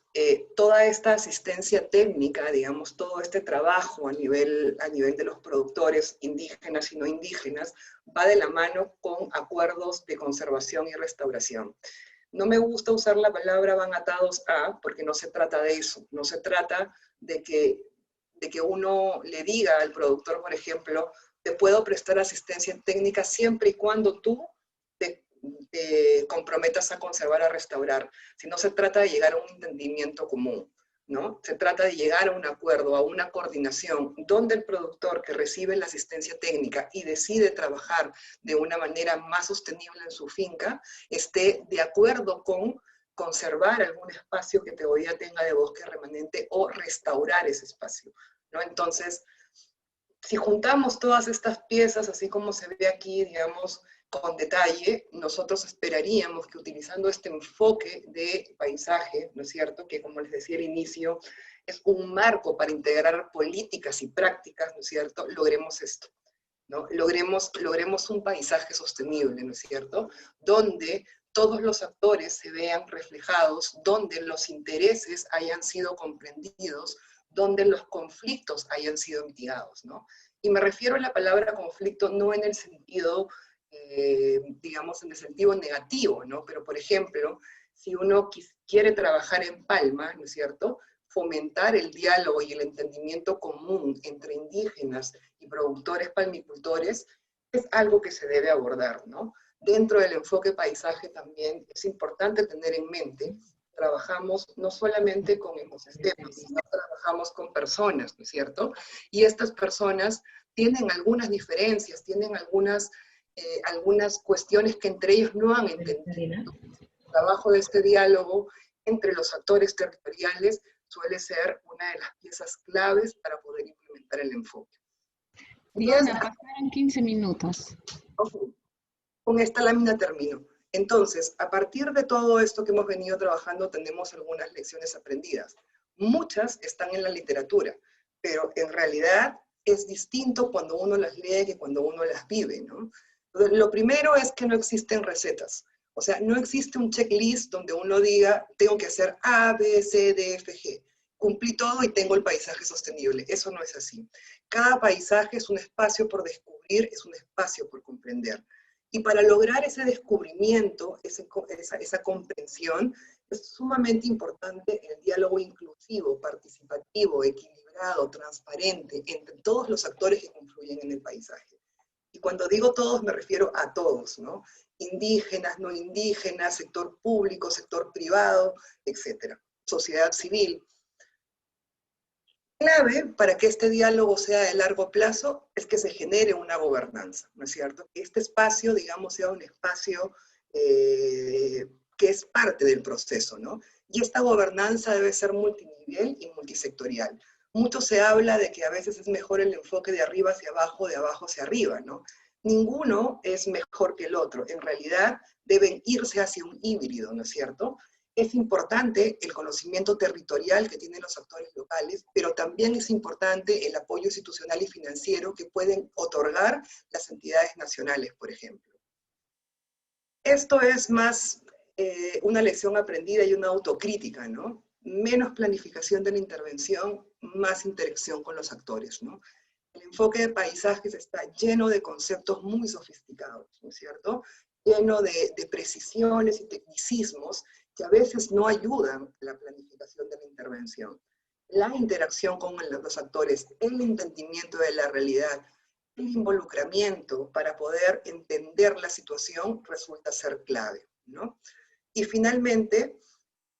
toda esta asistencia técnica, digamos, todo este trabajo a nivel de los productores indígenas y no indígenas, va de la mano con acuerdos de conservación y restauración. No me gusta usar la palabra van atados a, porque no se trata de eso. No se trata de que uno le diga al productor, por ejemplo, te puedo prestar asistencia técnica siempre y cuando tú te comprometas a conservar, a restaurar. Si no se trata de llegar a un entendimiento común, ¿no? Se trata de llegar a un acuerdo, a una coordinación, donde el productor que recibe la asistencia técnica y decide trabajar de una manera más sostenible en su finca, esté de acuerdo con conservar algún espacio que todavía tenga de bosque remanente o restaurar ese espacio, ¿no? Entonces, si juntamos todas estas piezas, así como se ve aquí, digamos, con detalle, nosotros esperaríamos que utilizando este enfoque de paisaje, ¿no es cierto?, que como les decía al inicio, es un marco para integrar políticas y prácticas, ¿no es cierto?, logremos esto, ¿no? Logremos un paisaje sostenible, ¿no es cierto?, donde todos los actores se vean reflejados, donde los intereses hayan sido comprendidos, donde los conflictos hayan sido mitigados, ¿no? Y me refiero a la palabra conflicto no en el sentido, digamos, en el sentido negativo, ¿no? Pero, por ejemplo, si uno quiere trabajar en palma, ¿no es cierto?, fomentar el diálogo y el entendimiento común entre indígenas y productores palmicultores es algo que se debe abordar, ¿no? Dentro del enfoque paisaje también es importante tener en mente, trabajamos no solamente con ecosistemas, sino trabajamos con personas, ¿no es cierto? Y estas personas tienen algunas diferencias, tienen algunas cuestiones que entre ellos no han entendido. El trabajo de este diálogo entre los actores territoriales suele ser una de las piezas claves para poder implementar el enfoque. Diana, pasaron 15 minutos. Okay. Con esta lámina termino. Entonces, a partir de todo esto que hemos venido trabajando, tenemos algunas lecciones aprendidas. Muchas están en la literatura, pero en realidad es distinto cuando uno las lee que cuando uno las vive, ¿no? Entonces, lo primero es que no existen recetas. O sea, no existe un checklist donde uno diga, tengo que hacer A, B, C, D, F, G. Cumplí todo y tengo el paisaje sostenible. Eso no es así. Cada paisaje es un espacio por descubrir, es un espacio por comprender. Y para lograr ese descubrimiento, esa comprensión, es sumamente importante el diálogo inclusivo, participativo, equilibrado, transparente, entre todos los actores que confluyen en el paisaje. Y cuando digo todos, me refiero a todos, ¿no? Indígenas, no indígenas, sector público, sector privado, etc. Sociedad civil. Clave para que este diálogo sea de largo plazo es que se genere una gobernanza, ¿no es cierto? Que este espacio, digamos, sea un espacio que es parte del proceso, ¿no? Y esta gobernanza debe ser multinivel y multisectorial. Mucho se habla de que a veces es mejor el enfoque de arriba hacia abajo, de abajo hacia arriba, ¿no? Ninguno es mejor que el otro. En realidad deben irse hacia un híbrido, ¿no es cierto? Es importante el conocimiento territorial que tienen los actores locales, pero también es importante el apoyo institucional y financiero que pueden otorgar las entidades nacionales, por ejemplo. Esto es más una lección aprendida y una autocrítica, ¿no? Menos planificación de la intervención, más interacción con los actores, ¿no? El enfoque de paisajes está lleno de conceptos muy sofisticados, ¿no es cierto? Lleno de precisiones y tecnicismos que a veces no ayudan a la planificación de la intervención. La interacción con los actores, el entendimiento de la realidad, el involucramiento para poder entender la situación resulta ser clave, ¿no? Y finalmente,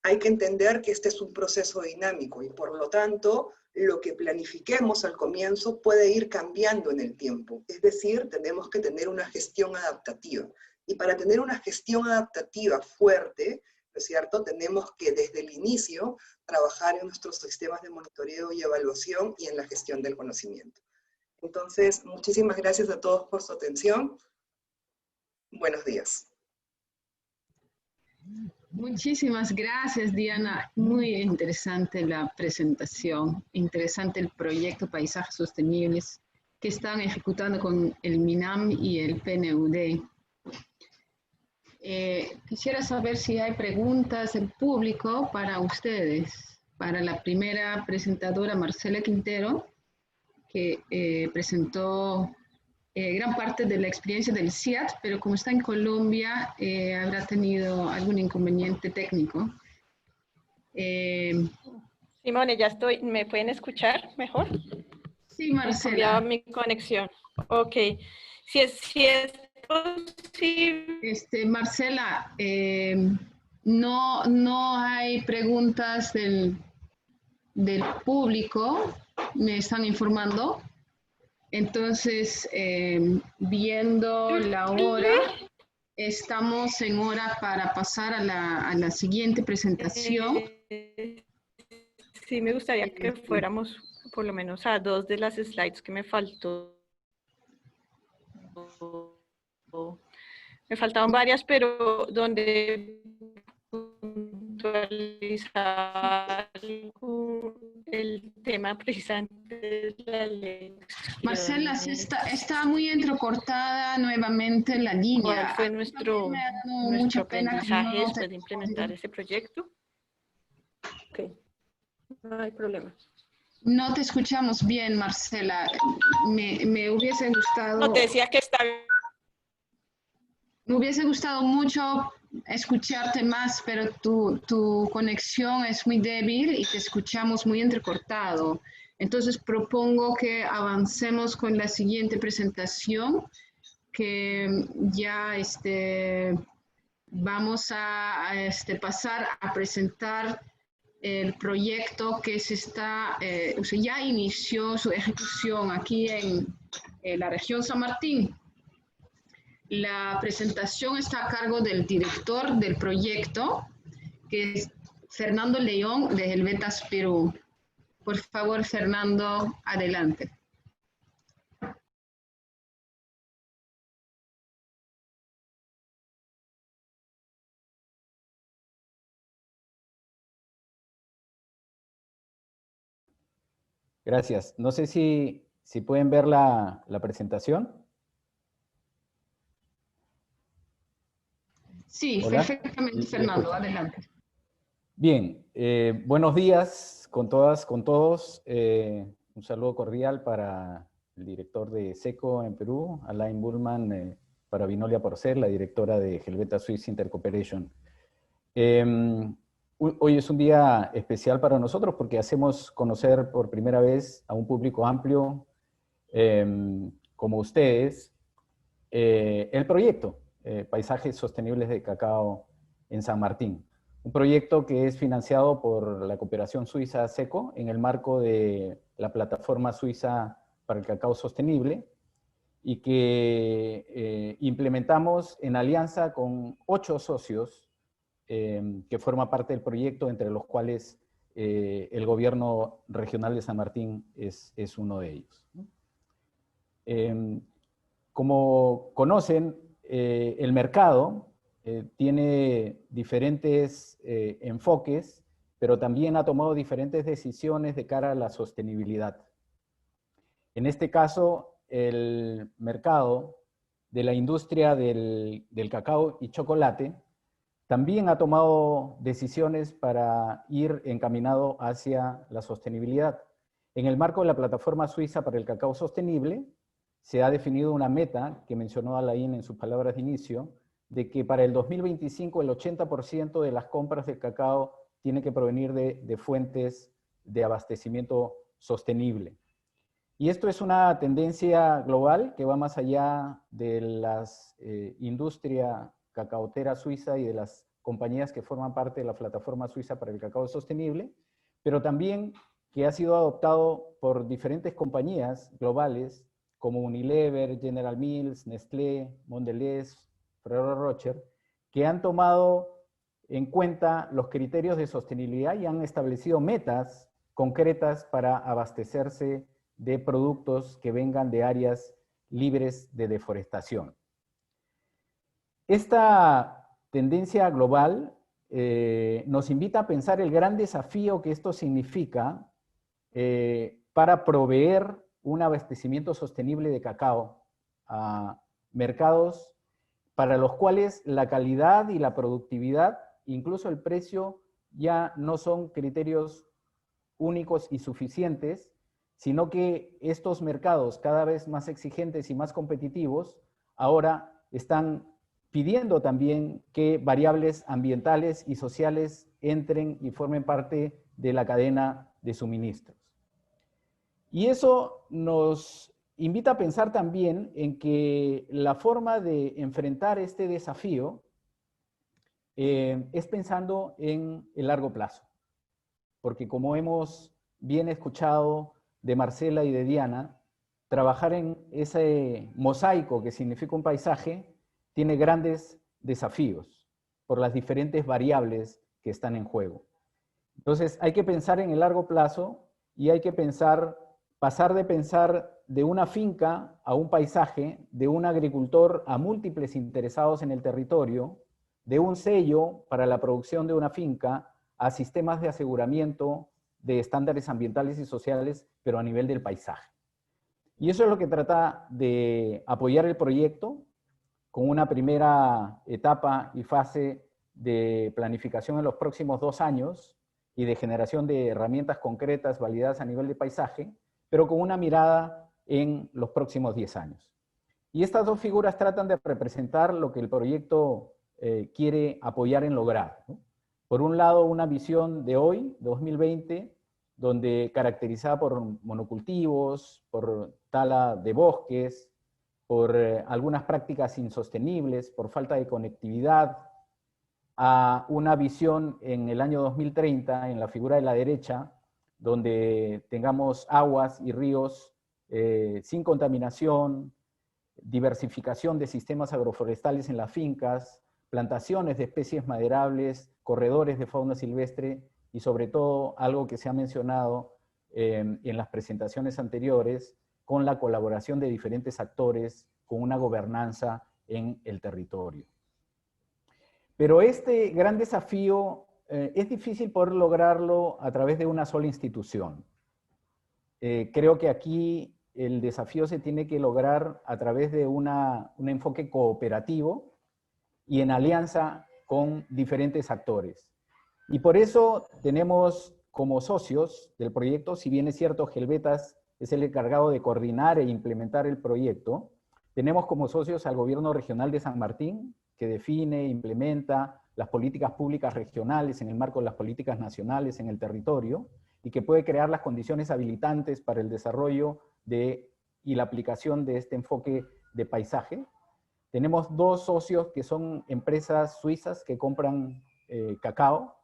hay que entender que este es un proceso dinámico y por lo tanto, lo que planifiquemos al comienzo puede ir cambiando en el tiempo. Es decir, tenemos que tener una gestión adaptativa. Y para tener una gestión adaptativa fuerte, ¿no es cierto?, tenemos que desde el inicio trabajar en nuestros sistemas de monitoreo y evaluación y en la gestión del conocimiento. Entonces, muchísimas gracias a todos por su atención. Buenos días. Muchísimas gracias, Diana. Muy interesante la presentación, interesante el proyecto Paisajes Sostenibles que están ejecutando con el MINAM y el PNUD. Quisiera saber si hay preguntas del público para ustedes. Para la primera presentadora, Marcela Quintero, que presentó gran parte de la experiencia del CIAT, pero como está en Colombia, habrá tenido algún inconveniente técnico. Simone, ya estoy. ¿Me pueden escuchar mejor? Sí, Me cambiaba Marcela. mi conexión. Ok. Si es posible. Marcela, no hay preguntas del público, me están informando. Entonces, viendo la hora, estamos en hora para pasar a la siguiente presentación. Sí, me gustaría que fuéramos por lo menos a 2 de las slides que me faltó. Me faltaban varias, pero donde puntualizar el tema precisamente de la ley. Marcela, está muy entrecortada nuevamente la línea. ¿Cuál fue nuestro aprendizaje después de implementar ese proyecto? Ok, no hay problema. No te escuchamos bien, Marcela. Me hubiese gustado... No, te decía que está... Me hubiese gustado mucho escucharte más, pero tu conexión es muy débil y te escuchamos muy entrecortado. Entonces propongo que avancemos con la siguiente presentación, que ya vamos a pasar a presentar el proyecto que ya inició su ejecución aquí en la región San Martín. La presentación está a cargo del director del proyecto, que es Fernando León de Helvetas Perú. Por favor, Fernando, adelante. Gracias. No sé si pueden ver la presentación. Sí, Hola. perfectamente, Fernando, adelante. Bien, buenos días con todas, con todos. Un saludo cordial para el director de SECO en Perú, Alain Bullman, para Vinolia Porcer, la directora de Helveta Swiss Intercooperation. Hoy es un día especial para nosotros porque hacemos conocer por primera vez a un público amplio como ustedes el proyecto Paisajes Sostenibles de Cacao en San Martín. Un proyecto que es financiado por la cooperación suiza SECO en el marco de la plataforma suiza para el cacao sostenible y que implementamos en alianza con 8 socios que forman parte del proyecto, entre los cuales el gobierno regional de San Martín es uno de ellos. Como conocen, el mercado tiene diferentes enfoques, pero también ha tomado diferentes decisiones de cara a la sostenibilidad. En este caso, el mercado de la industria del cacao y chocolate también ha tomado decisiones para ir encaminado hacia la sostenibilidad. En el marco de la plataforma suiza para el cacao sostenible, se ha definido una meta que mencionó Alain en sus palabras de inicio, de que para el 2025 el 80% de las compras de cacao tiene que provenir de fuentes de abastecimiento sostenible. Y esto es una tendencia global que va más allá de la industria cacaotera suiza y de las compañías que forman parte de la plataforma suiza para el cacao sostenible, pero también que ha sido adoptado por diferentes compañías globales como Unilever, General Mills, Nestlé, Mondelez, Ferrero Rocher, que han tomado en cuenta los criterios de sostenibilidad y han establecido metas concretas para abastecerse de productos que vengan de áreas libres de deforestación. Esta tendencia global nos invita a pensar el gran desafío que esto significa para proveer un abastecimiento sostenible de cacao a mercados para los cuales la calidad y la productividad, incluso el precio, ya no son criterios únicos y suficientes, sino que estos mercados cada vez más exigentes y más competitivos ahora están pidiendo también que variables ambientales y sociales entren y formen parte de la cadena de suministros. Y eso nos invita a pensar también en que la forma de enfrentar este desafío es pensando en el largo plazo. Porque como hemos bien escuchado de Marcela y de Diana, trabajar en ese mosaico que significa un paisaje tiene grandes desafíos por las diferentes variables que están en juego. Entonces hay que pensar en el largo plazo y hay que pasar de pensar de una finca a un paisaje, de un agricultor a múltiples interesados en el territorio, de un sello para la producción de una finca a sistemas de aseguramiento de estándares ambientales y sociales, pero a nivel del paisaje. Y eso es lo que trata de apoyar el proyecto con una primera etapa y fase de planificación en los próximos 2 años y de generación de herramientas concretas validadas a nivel de paisaje, pero con una mirada en los próximos 10 años. Y estas dos figuras tratan de representar lo que el proyecto quiere apoyar en lograr, ¿no? Por un lado, una visión de hoy, 2020, donde caracterizada por monocultivos, por tala de bosques, por algunas prácticas insostenibles, por falta de conectividad, a una visión en el año 2030, en la figura de la derecha, donde tengamos aguas y ríos sin contaminación, diversificación de sistemas agroforestales en las fincas, plantaciones de especies maderables, corredores de fauna silvestre y sobre todo algo que se ha mencionado en las presentaciones anteriores, con la colaboración de diferentes actores, con una gobernanza en el territorio. Pero este gran desafío es difícil poder lograrlo a través de una sola institución. Creo que aquí el desafío se tiene que lograr a través de un enfoque cooperativo y en alianza con diferentes actores. Y por eso tenemos como socios del proyecto, si bien es cierto Gelbetas es el encargado de coordinar e implementar el proyecto, tenemos como socios al Gobierno Regional de San Martín, que define e implementa las políticas públicas regionales en el marco de las políticas nacionales en el territorio y que puede crear las condiciones habilitantes para el desarrollo y la aplicación de este enfoque de paisaje. Tenemos 2 socios que son empresas suizas que compran cacao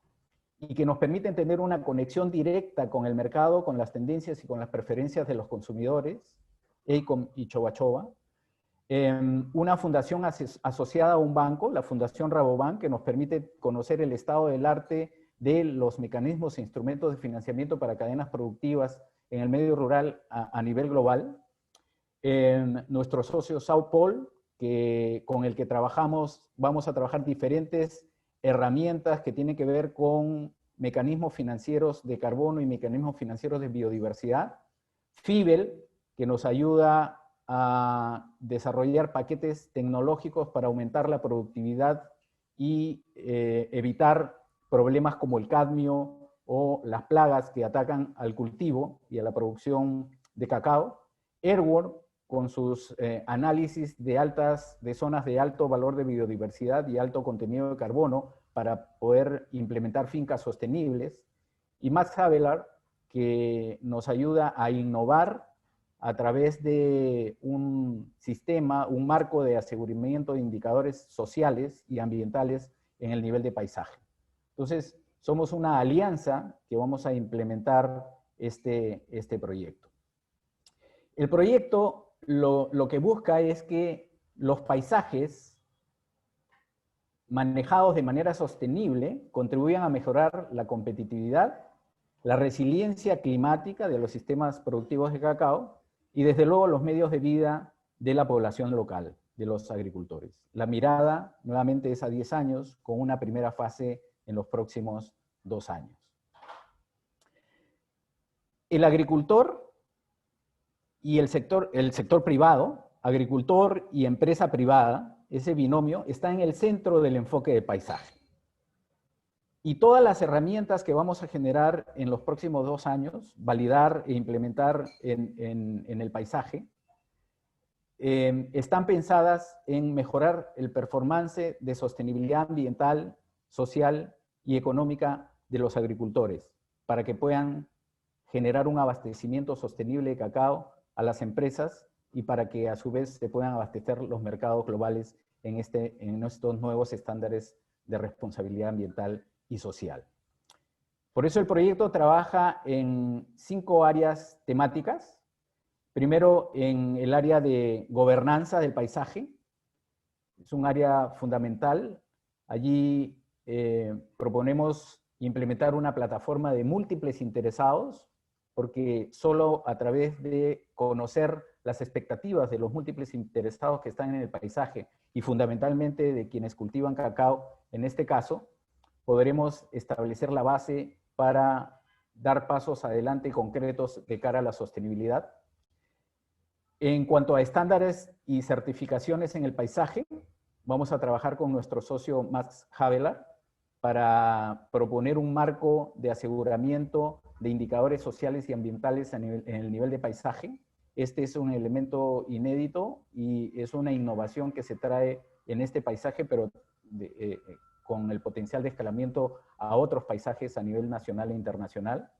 y que nos permiten tener una conexión directa con el mercado, con las tendencias y con las preferencias de los consumidores, EICOM y Choba Choba. Una fundación asociada a un banco, la Fundación Rabobank, que nos permite conocer el estado del arte de los mecanismos e instrumentos de financiamiento para cadenas productivas en el medio rural a nivel global. Nuestro socio Sao Paul, con el que vamos a trabajar diferentes herramientas que tienen que ver con mecanismos financieros de carbono y mecanismos financieros de biodiversidad. Fibel, que nos ayuda a desarrollar paquetes tecnológicos para aumentar la productividad y evitar problemas como el cadmio o las plagas que atacan al cultivo y a la producción de cacao. Airworm, con sus análisis de zonas de alto valor de biodiversidad y alto contenido de carbono para poder implementar fincas sostenibles. Y Max Havelaar, que nos ayuda a innovar a través de un sistema, un marco de aseguramiento de indicadores sociales y ambientales en el nivel de paisaje. Entonces, somos una alianza que vamos a implementar este proyecto. El proyecto lo que busca es que los paisajes manejados de manera sostenible contribuyan a mejorar la competitividad, la resiliencia climática de los sistemas productivos de cacao y desde luego los medios de vida de la población local, de los agricultores. La mirada nuevamente es a 10 años con una primera fase en los próximos 2 años. El agricultor y el sector privado, agricultor y empresa privada, ese binomio está en el centro del enfoque de paisaje. Y todas las herramientas que vamos a generar en los próximos 2 años, validar e implementar en el paisaje, están pensadas en mejorar el performance de sostenibilidad ambiental, social y económica de los agricultores, para que puedan generar un abastecimiento sostenible de cacao a las empresas y para que a su vez se puedan abastecer los mercados globales en estos nuevos estándares de responsabilidad ambiental y social. Por eso el proyecto trabaja en 5 áreas temáticas. Primero, en el área de gobernanza del paisaje. Es un área fundamental. Allí proponemos implementar una plataforma de múltiples interesados, porque solo a través de conocer las expectativas de los múltiples interesados que están en el paisaje y fundamentalmente de quienes cultivan cacao, en este caso, podremos establecer la base para dar pasos adelante concretos de cara a la sostenibilidad. En cuanto a estándares y certificaciones en el paisaje, vamos a trabajar con nuestro socio Max Havelaar para proponer un marco de aseguramiento de indicadores sociales y ambientales en el nivel de paisaje. Este es un elemento inédito y es una innovación que se trae en este paisaje, pero con el potencial de escalamiento a otros paisajes a nivel nacional e internacional.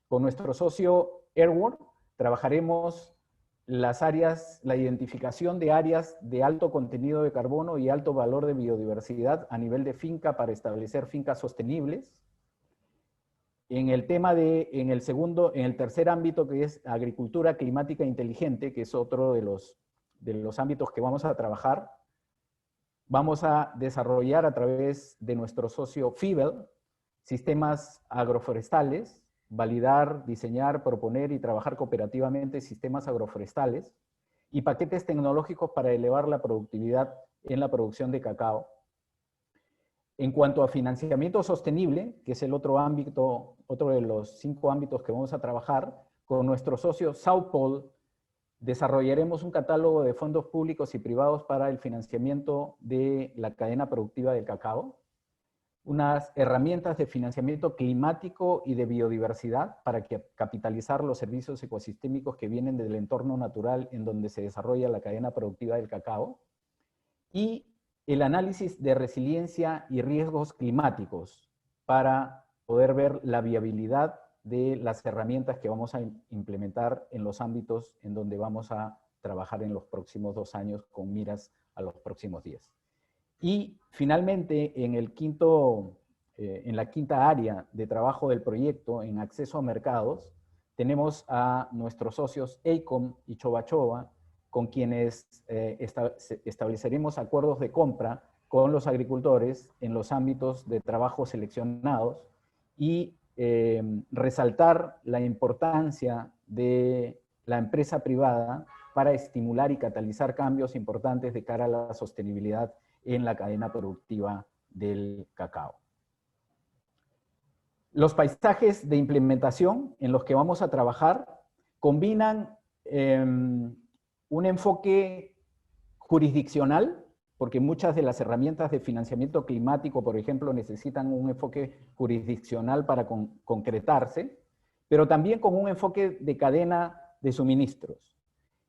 Con nuestro socio Airworld trabajaremos la identificación de áreas de alto contenido de carbono y alto valor de biodiversidad a nivel de finca para establecer fincas sostenibles. En el tercer ámbito, que es agricultura climática inteligente, que es otro de los ámbitos que vamos a trabajar, vamos a desarrollar a través de nuestro socio FIBEL sistemas agroforestales, validar, diseñar, proponer y trabajar cooperativamente sistemas agroforestales y paquetes tecnológicos para elevar la productividad en la producción de cacao. En cuanto a financiamiento sostenible, que es el otro ámbito, otro de los 5 ámbitos que vamos a trabajar, con nuestro socio South Pole desarrollaremos un catálogo de fondos públicos y privados para el financiamiento de la cadena productiva del cacao, unas herramientas de financiamiento climático y de biodiversidad para capitalizar los servicios ecosistémicos que vienen del entorno natural en donde se desarrolla la cadena productiva del cacao, y el análisis de resiliencia y riesgos climáticos para poder ver la viabilidad de las herramientas que vamos a implementar en los ámbitos en donde vamos a trabajar en los próximos 2 años con miras a los próximos 10. Y finalmente, en la quinta área de trabajo del proyecto, en acceso a mercados, tenemos a nuestros socios AECOM y Choba Choba, con quienes estableceremos acuerdos de compra con los agricultores en los ámbitos de trabajo seleccionados y resaltar la importancia de la empresa privada para estimular y catalizar cambios importantes de cara a la sostenibilidad en la cadena productiva del cacao. Los paisajes de implementación en los que vamos a trabajar combinan un enfoque jurisdiccional, porque muchas de las herramientas de financiamiento climático, por ejemplo, necesitan un enfoque jurisdiccional para concretarse, pero también con un enfoque de cadena de suministros.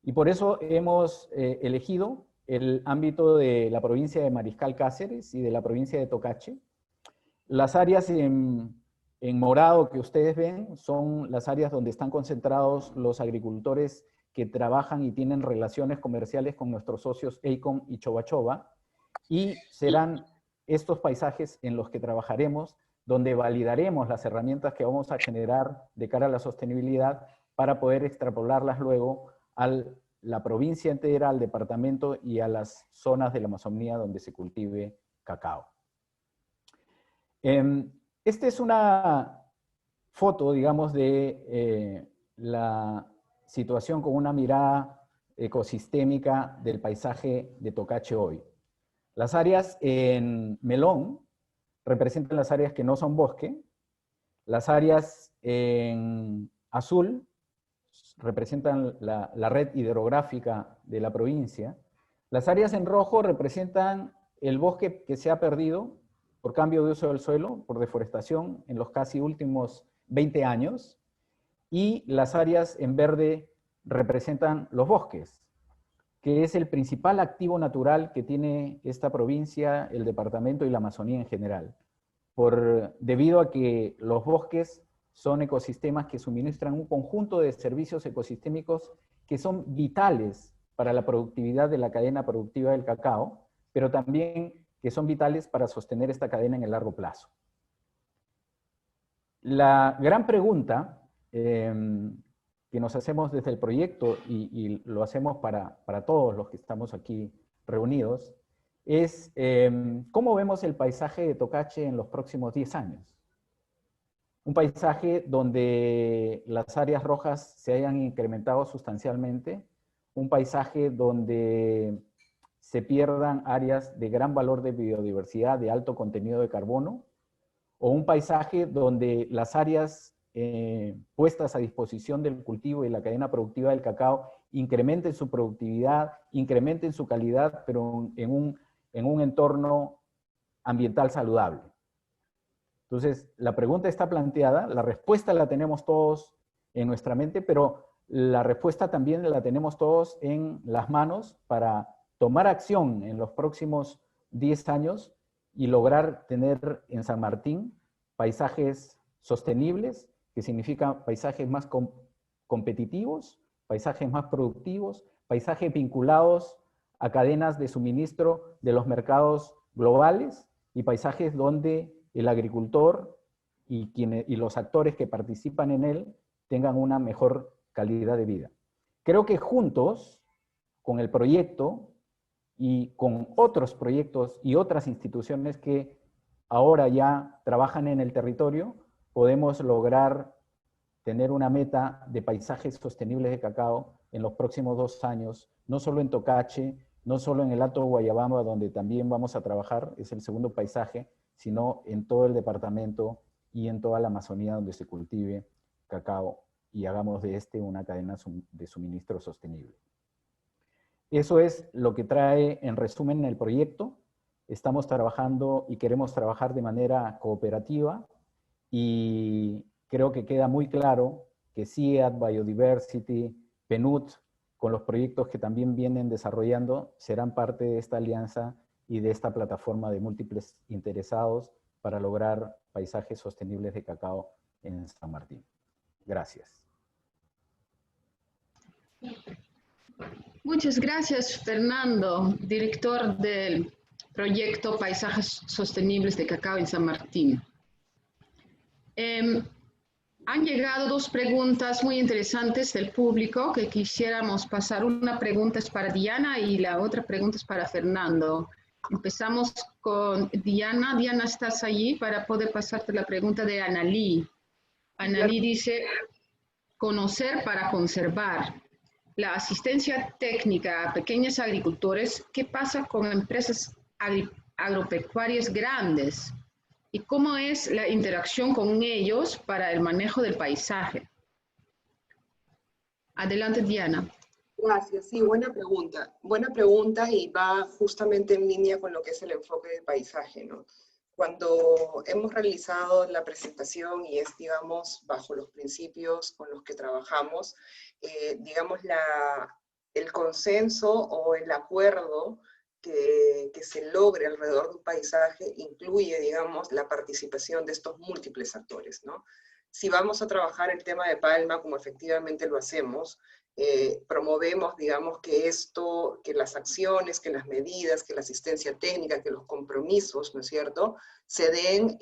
Y por eso hemos elegido el ámbito de la provincia de Mariscal Cáceres y de la provincia de Tocache. Las áreas en morado que ustedes ven son las áreas donde están concentrados los agricultores que trabajan y tienen relaciones comerciales con nuestros socios AECOM y Choba Choba, y serán estos paisajes en los que trabajaremos, donde validaremos las herramientas que vamos a generar de cara a la sostenibilidad para poder extrapolarlas luego a la provincia entera, al departamento y a las zonas de la Amazonía donde se cultive cacao. Esta es una foto, digamos, de la situación con una mirada ecosistémica del paisaje de Tocache hoy. Las áreas en melón representan las áreas que no son bosque, las áreas en azul representan la red hidrográfica de la provincia, las áreas en rojo representan el bosque que se ha perdido por cambio de uso del suelo, por deforestación en los casi últimos 20 años, y las áreas en verde representan los bosques, que es el principal activo natural que tiene esta provincia, el departamento y la Amazonía en general, debido a que los bosques son ecosistemas que suministran un conjunto de servicios ecosistémicos que son vitales para la productividad de la cadena productiva del cacao, pero también que son vitales para sostener esta cadena en el largo plazo. La gran pregunta que nos hacemos desde el proyecto, y lo hacemos para todos los que estamos aquí reunidos, es ¿cómo vemos el paisaje de Tocache en los próximos 10 años? Un paisaje donde las áreas rojas se hayan incrementado sustancialmente, un paisaje donde se pierdan áreas de gran valor de biodiversidad, de alto contenido de carbono, o un paisaje donde las áreas puestas a disposición del cultivo y la cadena productiva del cacao incrementen su productividad, incrementen su calidad, pero en un entorno ambiental saludable. Entonces, la pregunta está planteada, la respuesta la tenemos todos en nuestra mente, pero la respuesta también la tenemos todos en las manos para tomar acción en los próximos 10 años y lograr tener en San Martín paisajes sostenibles, que significa paisajes más competitivos, paisajes más productivos, paisajes vinculados a cadenas de suministro de los mercados globales y paisajes donde el agricultor y los actores que participan en él tengan una mejor calidad de vida. Creo que juntos, con el proyecto y con otros proyectos y otras instituciones que ahora ya trabajan en el territorio, podemos lograr tener una meta de paisajes sostenibles de cacao en los próximos 2 años, no solo en Tocache, no solo en el Alto Guayabamba, donde también vamos a trabajar, es el segundo paisaje, sino en todo el departamento y en toda la Amazonía donde se cultive cacao y hagamos de este una cadena de suministro sostenible. Eso es lo que trae en resumen el proyecto. Estamos trabajando y queremos trabajar de manera cooperativa y creo que queda muy claro que CIEAT, Biodiversity, PNUD, con los proyectos que también vienen desarrollando, serán parte de esta alianza y de esta plataforma de múltiples interesados para lograr paisajes sostenibles de cacao en San Martín. Gracias. Muchas gracias, Fernando, director del proyecto Paisajes Sostenibles de Cacao en San Martín. Han llegado 2 preguntas muy interesantes del público que quisiéramos pasar. Una pregunta es para Diana y la otra pregunta es para Fernando. Empezamos con Diana. Diana, ¿estás allí para poder pasarte la pregunta de Analí? Analí dice, conocer para conservar. La asistencia técnica a pequeños agricultores, ¿qué pasa con empresas agropecuarias grandes? ¿Y cómo es la interacción con ellos para el manejo del paisaje? Adelante, Diana. Gracias, sí, buena pregunta. Buena pregunta y va justamente en línea con lo que es el enfoque del paisaje, ¿no? Cuando hemos realizado la presentación y es, digamos, bajo los principios con los que trabajamos, digamos, el consenso o el acuerdo que se logre alrededor de un paisaje incluye, digamos, la participación de estos múltiples actores, ¿no? Si vamos a trabajar el tema de palma, como efectivamente lo hacemos, promovemos, digamos, que las acciones, que las medidas, que la asistencia técnica, que los compromisos, ¿no es cierto?, se den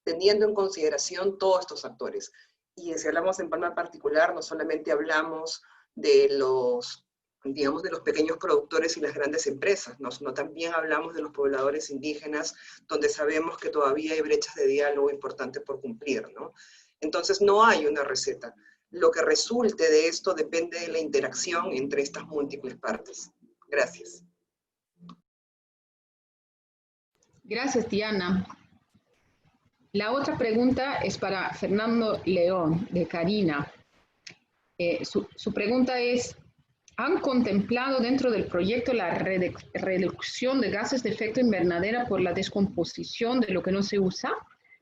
teniendo en consideración todos estos actores. Y si hablamos en palma en particular, no solamente hablamos de los, digamos, de los pequeños productores y las grandes empresas, ¿no? Sino también hablamos de los pobladores indígenas, donde sabemos que todavía hay brechas de diálogo importantes por cumplir, ¿no? Entonces no hay una receta. Lo que resulte de esto depende de la interacción entre estas múltiples partes. Gracias. Gracias, Diana. La otra pregunta es para Fernando León, de Carina. Su pregunta es, ¿Han contemplado dentro del proyecto la reducción de gases de efecto invernadero por la descomposición de lo que no se usa?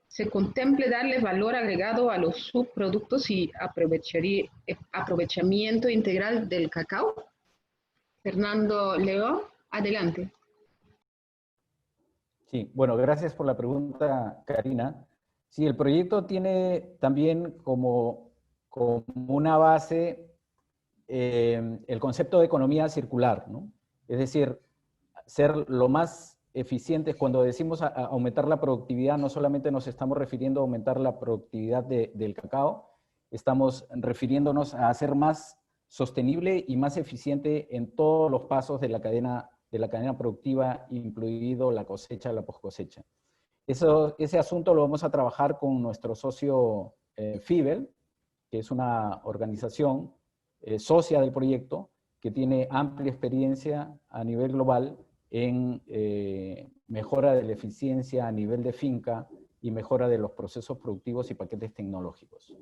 ¿Se contempla darle valor agregado a los subproductos y aprovechamiento integral del cacao? Fernando León, adelante. Sí, bueno, gracias por la pregunta, Karina. Sí, el proyecto tiene también como una base el concepto de economía circular, ¿no? Es decir, ser lo más eficientes. Cuando decimos aumentar la productividad, no solamente nos estamos refiriendo a aumentar la productividad del cacao, estamos refiriéndonos a ser más sostenible y más eficiente en todos los pasos de la cadena productiva, incluido la cosecha, la poscosecha. Ese asunto lo vamos a trabajar con nuestro socio FIBEL, que es una organización socia del proyecto, que tiene amplia experiencia a nivel global en mejora de la eficiencia a nivel de finca y mejora de los procesos productivos y paquetes tecnológicos.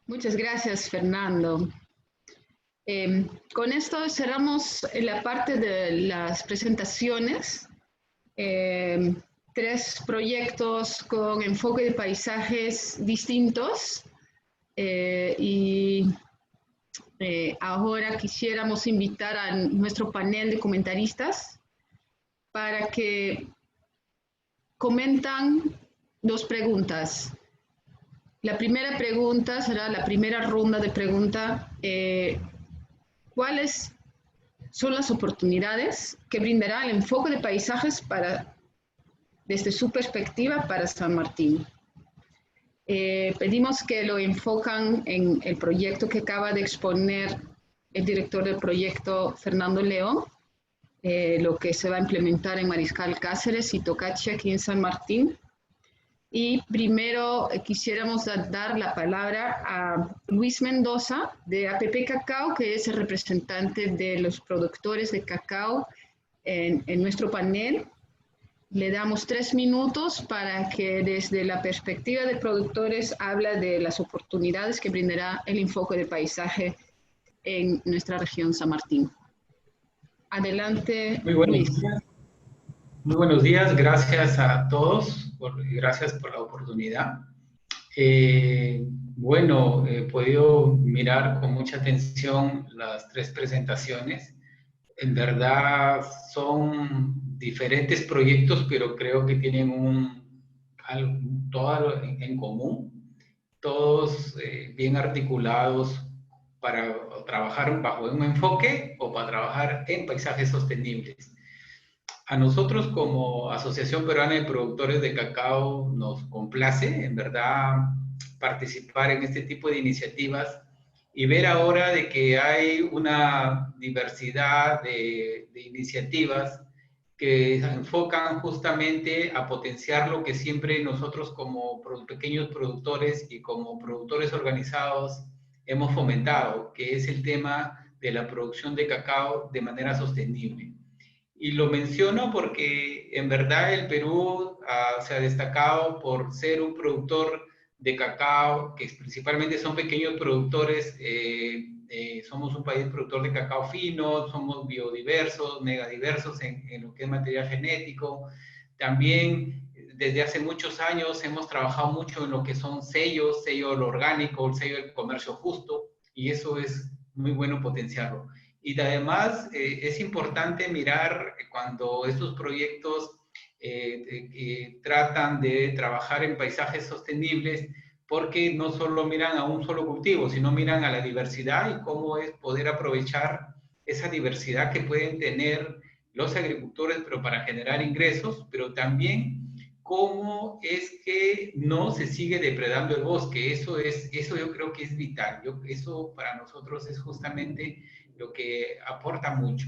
Muchas gracias, Fernando. Con esto cerramos la parte de las presentaciones. 3 proyectos con enfoque de paisajes distintos. Ahora quisiéramos invitar a nuestro panel de comentaristas para que comentan 2 preguntas. La primera pregunta será la primera ronda de preguntas. ¿Cuáles son las oportunidades que brindará el enfoque de paisajes desde su perspectiva para San Martín? Pedimos que lo enfocan en el proyecto que acaba de exponer el director del proyecto, Fernando León, lo que se va a implementar en Mariscal Cáceres y Tocachi aquí en San Martín. Y primero quisiéramos dar la palabra a Luis Mendoza de APP Cacao, que es el representante de los productores de cacao en nuestro panel. Le damos 3 minutos para que desde la perspectiva de productores habla de las oportunidades que brindará el enfoque de paisaje en nuestra región San Martín. Adelante, Luis. Muy buenos días, gracias a todos, gracias por la oportunidad. Bueno, he podido mirar con mucha atención las 3 presentaciones. En verdad son diferentes proyectos, pero creo que tienen todo en común, todos bien articulados para trabajar bajo un enfoque o para trabajar en paisajes sostenibles. A nosotros como Asociación Peruana de Productores de Cacao nos complace, en verdad, participar en este tipo de iniciativas y ver ahora de que hay una diversidad de iniciativas que se enfocan justamente a potenciar lo que siempre nosotros como pequeños productores y como productores organizados hemos fomentado, que es el tema de la producción de cacao de manera sostenible. Y lo menciono porque en verdad el Perú se ha destacado por ser un productor de cacao, que principalmente son pequeños productores. Somos un país productor de cacao fino, somos biodiversos, megadiversos en lo que es material genético. También desde hace muchos años hemos trabajado mucho en lo que son sellos, sello orgánico, el sello del comercio justo, y eso es muy bueno potenciarlo. Y además es importante mirar cuando estos proyectos tratan de trabajar en paisajes sostenibles, porque no solo miran a un solo cultivo, sino miran a la diversidad y cómo es poder aprovechar esa diversidad que pueden tener los agricultores, pero para generar ingresos, pero también cómo es que no se sigue depredando el bosque. Eso yo creo que es vital. Eso para nosotros es justamente lo que aporta mucho.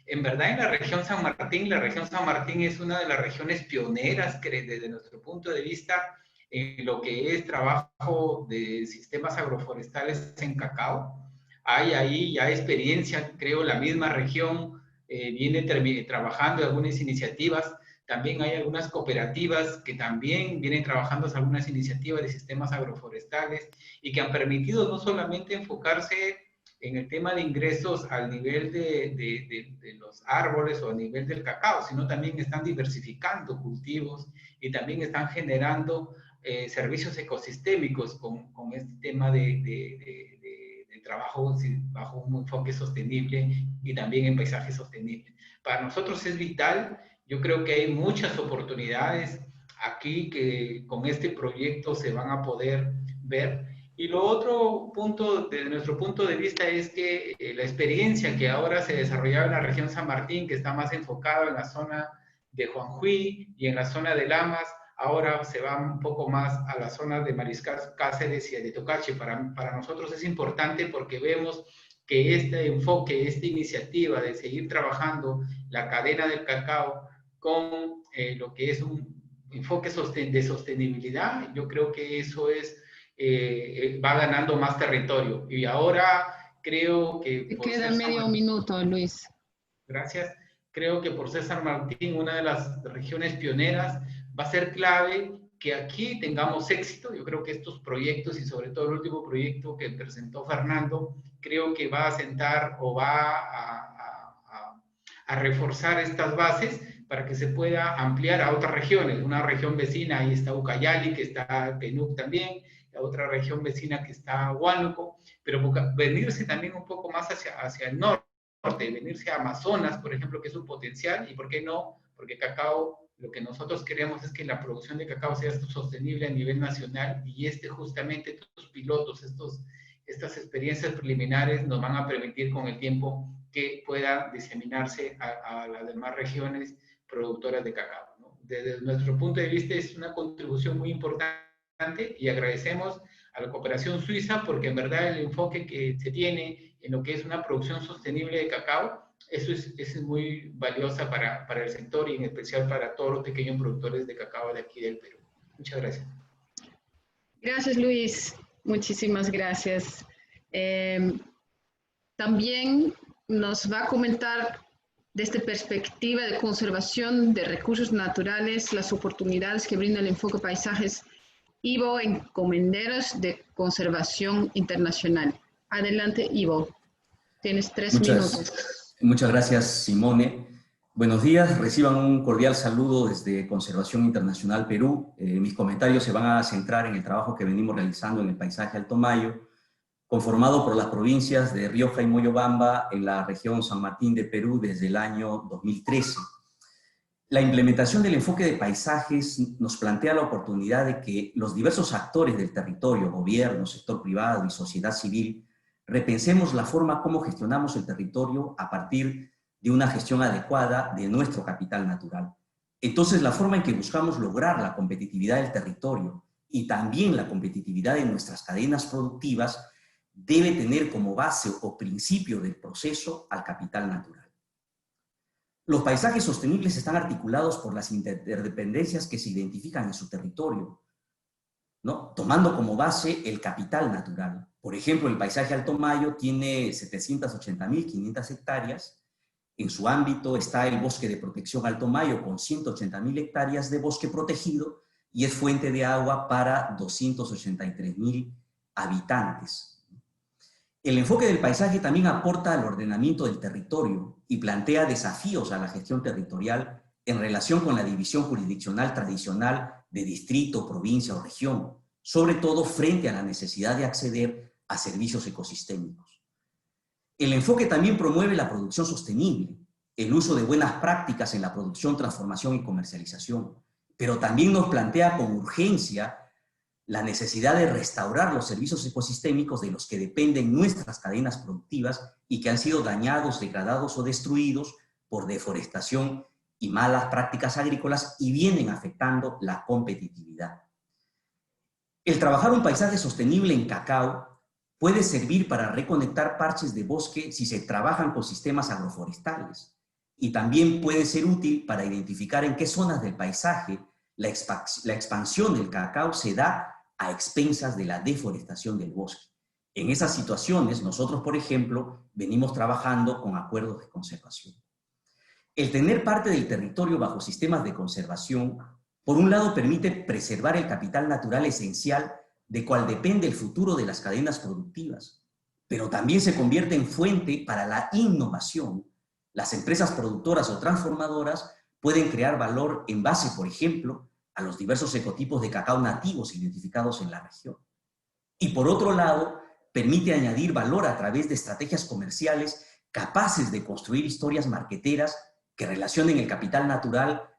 En verdad, en la región San Martín es una de las regiones pioneras que desde nuestro punto de vista en lo que es trabajo de sistemas agroforestales en cacao. Hay ahí ya experiencia, creo la misma región viene trabajando en algunas iniciativas. También hay algunas cooperativas que también vienen trabajando en algunas iniciativas de sistemas agroforestales y que han permitido no solamente enfocarse en el tema de ingresos al nivel de los árboles o a nivel del cacao, sino también están diversificando cultivos y también están generando servicios ecosistémicos con este tema de trabajo bajo un enfoque sostenible y también en paisaje sostenible. Para nosotros es vital. Yo creo que hay muchas oportunidades aquí que con este proyecto se van a poder ver. Y lo otro punto, desde nuestro punto de vista, es que la experiencia que ahora se desarrollaba en la región San Martín, que está más enfocado en la zona de Juanjuy y en la zona de Lamas, ahora se va un poco más a la zona de Mariscal Cáceres y de Tocache. Para nosotros es importante porque vemos que este enfoque, esta iniciativa de seguir trabajando la cadena del cacao con lo que es un enfoque de sostenibilidad, yo creo que eso es, va ganando más territorio. Y ahora creo que... Te queda medio minuto, Luis. Gracias. Creo que por ser San Martín, una de las regiones pioneras, va a ser clave que aquí tengamos éxito. Yo creo que estos proyectos, y sobre todo el último proyecto que presentó Fernando, creo que va a sentar o va a reforzar estas bases para que se pueda ampliar a otras regiones. Una región vecina, ahí está Ucayali, que está Penuc también, la otra región vecina que está Huánuco, pero venirse también un poco más hacia el norte, venirse a Amazonas, por ejemplo, que es un potencial, y por qué no, porque cacao, lo que nosotros queremos es que la producción de cacao sea sostenible a nivel nacional, y justamente estos pilotos, estas experiencias preliminares nos van a permitir con el tiempo que pueda diseminarse a las demás regiones productoras de cacao, ¿no? Desde nuestro punto de vista es una contribución muy importante y agradecemos a la cooperación suiza porque en verdad el enfoque que se tiene en lo que es una producción sostenible de cacao, eso es muy valiosa para el sector y en especial para todos los pequeños productores de cacao de aquí del Perú. Muchas gracias. Gracias, Luis. Muchísimas gracias. También nos va a comentar desde perspectiva de conservación de recursos naturales las oportunidades que brinda el enfoque paisajes Ivo Encomenderos de Conservación Internacional. Adelante, Ivo. Tienes 3 minutos. Muchas gracias, Simone. Buenos días, reciban un cordial saludo desde Conservación Internacional Perú. Mis comentarios se van a centrar en el trabajo que venimos realizando en el paisaje Alto Mayo, conformado por las provincias de Rioja y Moyobamba en la región San Martín de Perú desde el año 2013. La implementación del enfoque de paisajes nos plantea la oportunidad de que los diversos actores del territorio, gobierno, sector privado y sociedad civil, repensemos la forma como gestionamos el territorio a partir de una gestión adecuada de nuestro capital natural. Entonces, la forma en que buscamos lograr la competitividad del territorio y también la competitividad de nuestras cadenas productivas debe tener como base o principio del proceso al capital natural. Los paisajes sostenibles están articulados por las interdependencias que se identifican en su territorio, ¿no? Tomando como base el capital natural. Por ejemplo, el paisaje Alto Mayo tiene 780.500 hectáreas. En su ámbito está el bosque de protección Alto Mayo con 180.000 hectáreas de bosque protegido y es fuente de agua para 283.000 habitantes. El enfoque del paisaje también aporta al ordenamiento del territorio y plantea desafíos a la gestión territorial en relación con la división jurisdiccional tradicional de distrito, provincia o región, sobre todo frente a la necesidad de acceder a servicios ecosistémicos. El enfoque también promueve la producción sostenible, el uso de buenas prácticas en la producción, transformación y comercialización, pero también nos plantea con urgencia la necesidad de restaurar los servicios ecosistémicos de los que dependen nuestras cadenas productivas y que han sido dañados, degradados o destruidos por deforestación y malas prácticas agrícolas y vienen afectando la competitividad. El trabajar un paisaje sostenible en cacao puede servir para reconectar parches de bosque si se trabajan con sistemas agroforestales y también puede ser útil para identificar en qué zonas del paisaje la expansión del cacao se da a expensas de la deforestación del bosque. En esas situaciones, nosotros, por ejemplo, venimos trabajando con acuerdos de conservación. El tener parte del territorio bajo sistemas de conservación, por un lado, permite preservar el capital natural esencial de cual depende el futuro de las cadenas productivas, pero también se convierte en fuente para la innovación. Las empresas productoras o transformadoras pueden crear valor en base, por ejemplo, a los diversos ecotipos de cacao nativos identificados en la región. Y por otro lado, permite añadir valor a través de estrategias comerciales capaces de construir historias marqueteras que relacionen el capital natural,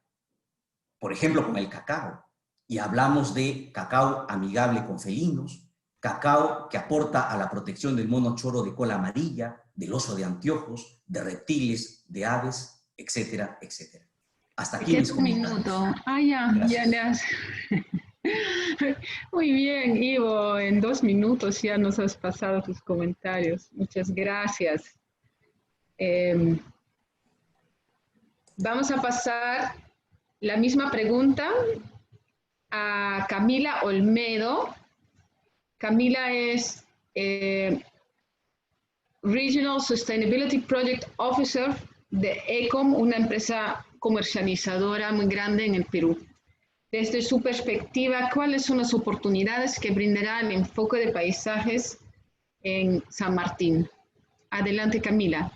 por ejemplo, con el cacao. Y hablamos de cacao amigable con felinos, cacao que aporta a la protección del mono choro de cola amarilla, del oso de anteojos, de reptiles, de aves, etcétera, etcétera. Hasta aquí mis comentarios. Un minuto. Ah, ya. Muy bien, Ivo, en 2 minutos ya nos has pasado tus comentarios. Muchas gracias. Vamos a pasar la misma pregunta a Camila Olmedo. Camila es Regional Sustainability Project Officer de ECOM, una empresa comercializadora muy grande en el Perú. Desde su perspectiva, ¿cuáles son las oportunidades que brindará el enfoque de paisajes en San Martín? Adelante, Camila.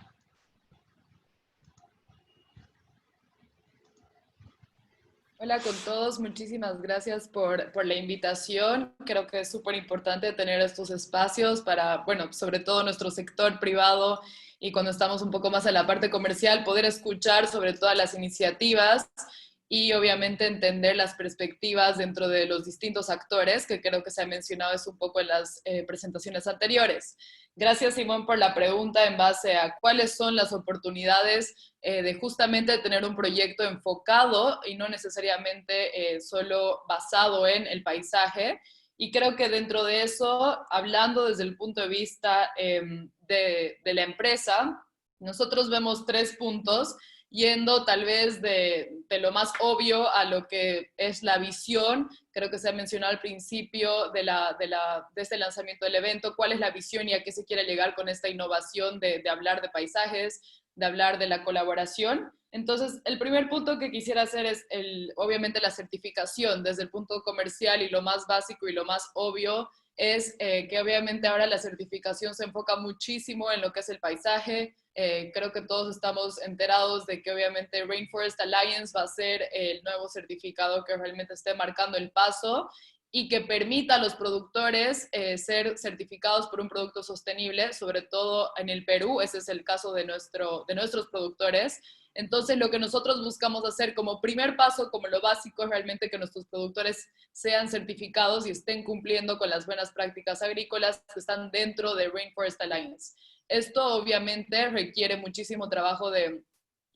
Hola con todos, muchísimas gracias por la invitación. Creo que es súper importante tener estos espacios para, bueno, sobre todo nuestro sector privado y cuando estamos un poco más en la parte comercial, poder escuchar sobre todas las iniciativas y obviamente entender las perspectivas dentro de los distintos actores, que creo que se ha mencionado eso un poco en las presentaciones anteriores. Gracias, Simón, por la pregunta en base a cuáles son las oportunidades de justamente tener un proyecto enfocado y no necesariamente solo basado en el paisaje. Y creo que dentro de eso, hablando desde el punto de vista de la empresa, nosotros vemos 3 puntos, yendo tal vez de lo más obvio a lo que es la visión. Creo que se ha mencionado al principio de este lanzamiento del evento, cuál es la visión y a qué se quiere llegar con esta innovación de hablar de paisajes, de hablar de la colaboración. Entonces, el primer punto que quisiera hacer es, obviamente, la certificación desde el punto comercial, y lo más básico y lo más obvio es que obviamente ahora la certificación se enfoca muchísimo en lo que es el paisaje. Creo que todos estamos enterados de que obviamente Rainforest Alliance va a ser el nuevo certificado que realmente esté marcando el paso y que permita a los productores ser certificados por un producto sostenible, sobre todo en el Perú. Ese es el caso de nuestros productores. Entonces, lo que nosotros buscamos hacer como primer paso, como lo básico, es realmente que nuestros productores sean certificados y estén cumpliendo con las buenas prácticas agrícolas que están dentro de Rainforest Alliance. Esto obviamente requiere muchísimo trabajo de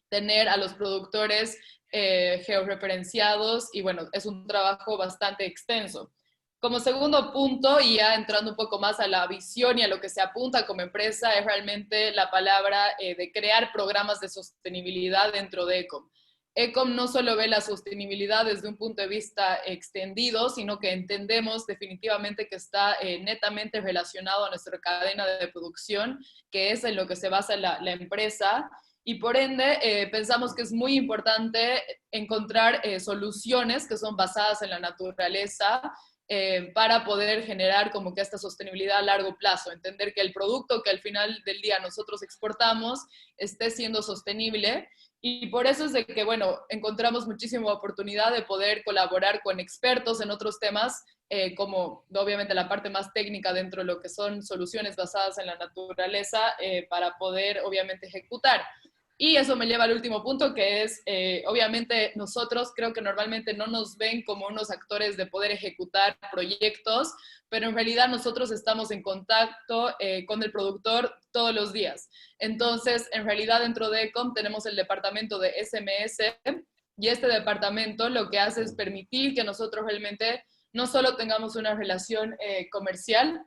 tener a los productores georreferenciados y bueno, es un trabajo bastante extenso. Como segundo punto, y ya entrando un poco más a la visión y a lo que se apunta como empresa, es realmente la palabra de crear programas de sostenibilidad dentro de ECOM. ECOM no solo ve la sostenibilidad desde un punto de vista extendido, sino que entendemos definitivamente que está netamente relacionado a nuestra cadena de producción, que es en lo que se basa la empresa. Y por ende, pensamos que es muy importante encontrar soluciones que son basadas en la naturaleza, para poder generar como que esta sostenibilidad a largo plazo, entender que el producto que al final del día nosotros exportamos esté siendo sostenible. Y por eso es de que, bueno, encontramos muchísima oportunidad de poder colaborar con expertos en otros temas, como obviamente la parte más técnica dentro de lo que son soluciones basadas en la naturaleza, para poder obviamente ejecutar. Y eso me lleva al último punto, que es, obviamente, nosotros creo que normalmente no nos ven como unos actores de poder ejecutar proyectos, pero en realidad nosotros estamos en contacto con el productor todos los días. Entonces, en realidad dentro de ECOM tenemos el departamento de SMS, y este departamento lo que hace es permitir que nosotros realmente no solo tengamos una relación comercial,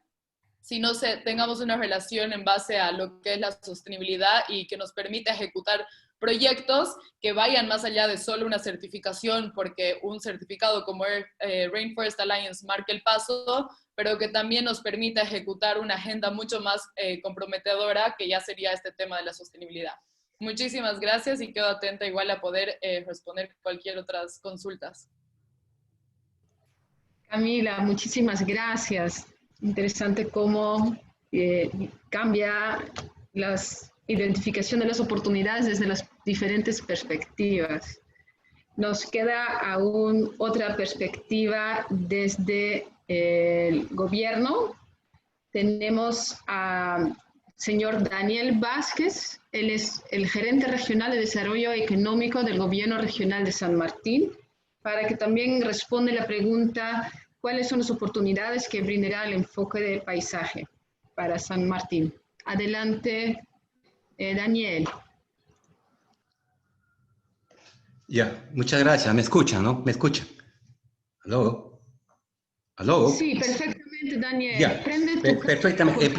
sino tengamos una relación en base a lo que es la sostenibilidad y que nos permita ejecutar proyectos que vayan más allá de solo una certificación, porque un certificado como Rainforest Alliance marca el paso, pero que también nos permita ejecutar una agenda mucho más comprometedora, que ya sería este tema de la sostenibilidad. Muchísimas gracias y quedo atenta igual a poder responder cualquier otras consultas. Camila, muchísimas gracias. Interesante cómo cambia la identificación de las oportunidades desde las diferentes perspectivas. Nos queda aún otra perspectiva desde el gobierno. Tenemos al señor Daniel Vázquez, él es el gerente regional de desarrollo económico del gobierno regional de San Martín, para que también responda la pregunta, ¿cuáles son las oportunidades que brindará el enfoque de paisaje para San Martín? Adelante, Daniel. Ya, muchas gracias. ¿Me escuchan, no? ¿Me escuchan? ¿Aló? ¿Aló? Sí, perfectamente, Daniel. Ya, Prende tu perfectamente.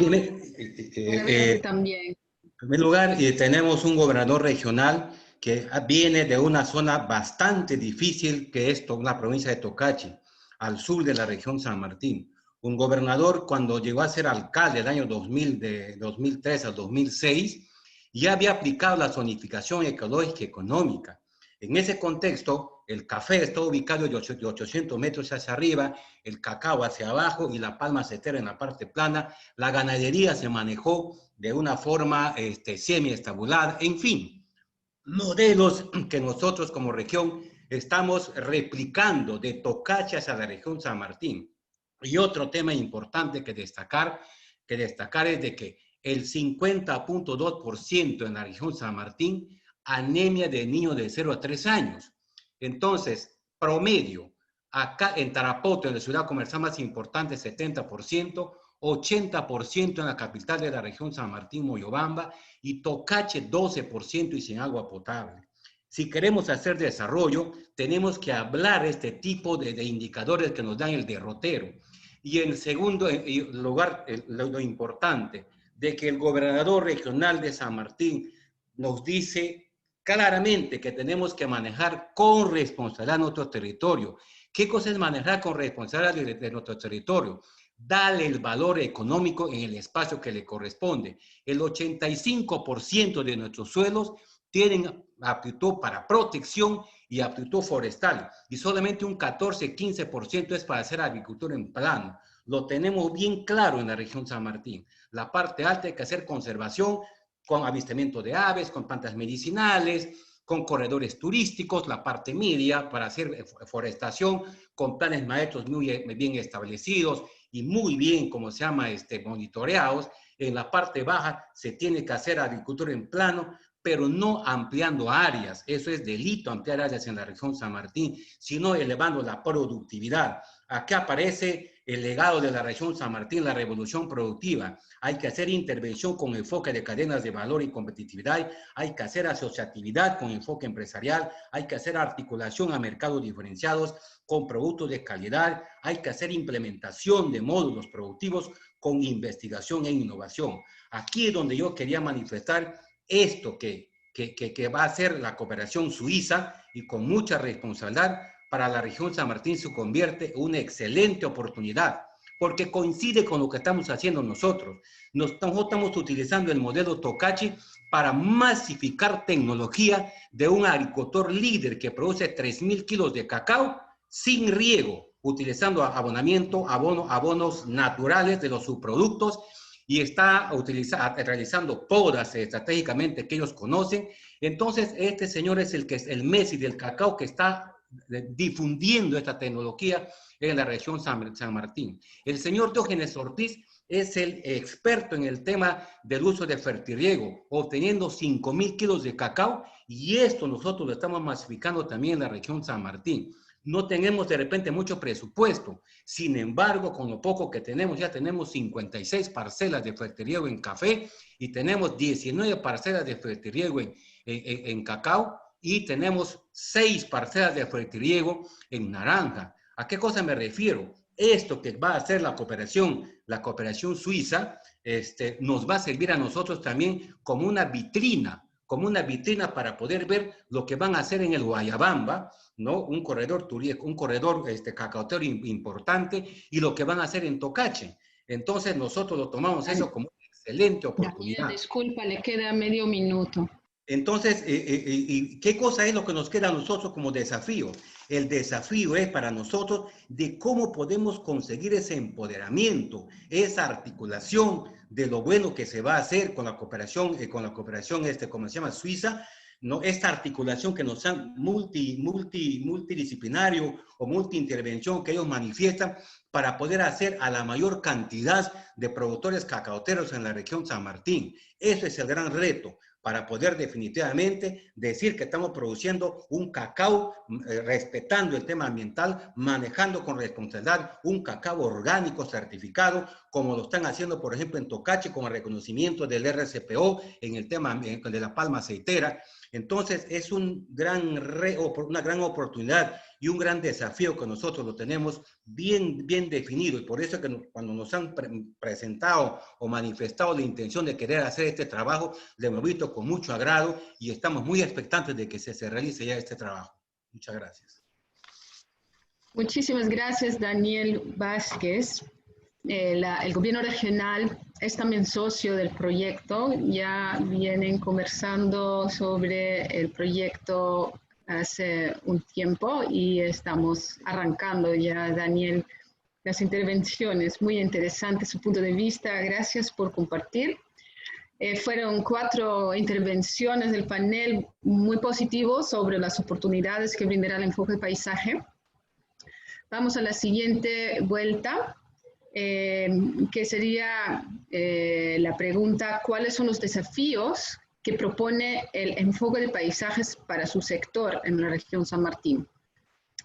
también. En primer lugar, tenemos un gobernador regional que viene de una zona bastante difícil, que es la provincia de Tocachi, al sur de la región San Martín. Un gobernador, cuando llegó a ser alcalde el año 2000, de 2003 al 2006, ya había aplicado la zonificación ecológica y económica. En ese contexto, el café está ubicado de 800 metros hacia arriba, el cacao hacia abajo y la palma acetera en la parte plana. La ganadería se manejó de una forma semi-estabulada. En fin, modelos que nosotros como región estamos replicando de Tocachi hacia la región San Martín. Y otro tema importante que destacar es de que el 50.2% en la región San Martín anemia de niños de 0 a 3 años. Entonces, promedio, acá en Tarapoto, en la ciudad comercial más importante, 70%, 80% en la capital de la región San Martín, Moyobamba, y Tocache 12% y sin agua potable. Si queremos hacer desarrollo, tenemos que hablar este tipo de indicadores que nos dan el derrotero. Y en segundo lugar, lo importante, de que el gobernador regional de San Martín nos dice claramente que tenemos que manejar con responsabilidad nuestro territorio. ¿Qué cosa es manejar con responsabilidad de nuestro territorio? Dale el valor económico en el espacio que le corresponde. El 85% de nuestros suelos tienen aptitud para protección y aptitud forestal, y solamente un 14-15% es para hacer agricultura en plano. Lo tenemos bien claro en la región San Martín. La parte alta hay que hacer conservación, con avistamiento de aves, con plantas medicinales, con corredores turísticos, la parte media para hacer forestación, con planes maestros muy bien establecidos y muy bien, como se llama, monitoreados. En la parte baja se tiene que hacer agricultura en plano, pero no ampliando áreas. Eso es delito, ampliar áreas en la región San Martín, sino elevando la productividad. Aquí aparece el legado de la región San Martín, la revolución productiva. Hay que hacer intervención con enfoque de cadenas de valor y competitividad, hay que hacer asociatividad con enfoque empresarial, hay que hacer articulación a mercados diferenciados con productos de calidad, hay que hacer implementación de módulos productivos con investigación e innovación. Aquí es donde yo quería manifestar esto que va a ser la cooperación suiza, y con mucha responsabilidad para la región San Martín se convierte en una excelente oportunidad, porque coincide con lo que estamos haciendo nosotros. Nosotros estamos utilizando el modelo Tocachi para masificar tecnología de un agricultor líder que produce 3.000 kilos de cacao sin riego, utilizando abonos naturales de los subproductos, y está realizando podas estratégicamente que ellos conocen. Entonces, este señor es el Messi del cacao, que está difundiendo esta tecnología en la región San Martín. El señor Diógenes Ortiz es el experto en el tema del uso de fertirriego, obteniendo 5.000 kilos de cacao, y esto nosotros lo estamos masificando también en la región San Martín. No tenemos de repente mucho presupuesto, sin embargo, con lo poco que tenemos, ya tenemos 56 parcelas de fertirriego en café y tenemos 19 parcelas de fertirriego en cacao, y tenemos 6 parcelas de fertirriego en naranja. ¿A qué cosa me refiero? Esto que va a hacer la cooperación suiza, nos va a servir a nosotros también como una vitrina para poder ver lo que van a hacer en el Guayabamba, ¿no? Un corredor cacaotero importante, y lo que van a hacer en Tocache. Entonces nosotros lo tomamos eso como una excelente oportunidad. Daniel, disculpa, le queda medio minuto. Entonces, ¿y qué cosa es lo que nos queda a nosotros como desafío? El desafío es para nosotros de cómo podemos conseguir ese empoderamiento, esa articulación de lo bueno que se va a hacer con la cooperación como se llama, suiza, ¿no? Esta articulación que nos dan multidisciplinario o multiintervención que ellos manifiestan para poder hacer a la mayor cantidad de productores cacaoteros en la región San Martín. Ese es el gran reto, para poder definitivamente decir que estamos produciendo un cacao respetando el tema ambiental, manejando con responsabilidad un cacao orgánico certificado, como lo están haciendo, por ejemplo, en Tocache, con el reconocimiento del RCPO en el tema de la palma aceitera. Entonces, es una gran oportunidad y un gran desafío que nosotros lo tenemos bien definido, y por eso que cuando nos han presentado o manifestado la intención de querer hacer este trabajo, lo hemos visto con mucho agrado y estamos muy expectantes de que se realice ya este trabajo. Muchas gracias. Muchísimas gracias, Daniel Vázquez. El gobierno regional es también socio del proyecto. Ya vienen conversando sobre el proyecto hace un tiempo y estamos arrancando ya, Daniel, las intervenciones. Muy interesante su punto de vista. Gracias por compartir. Fueron 4 intervenciones del panel muy positivos sobre las oportunidades que brindará el enfoque de paisaje. Vamos a la siguiente vuelta, que sería la pregunta: ¿cuáles son los desafíos que propone el enfoque de paisajes para su sector en la región San Martín?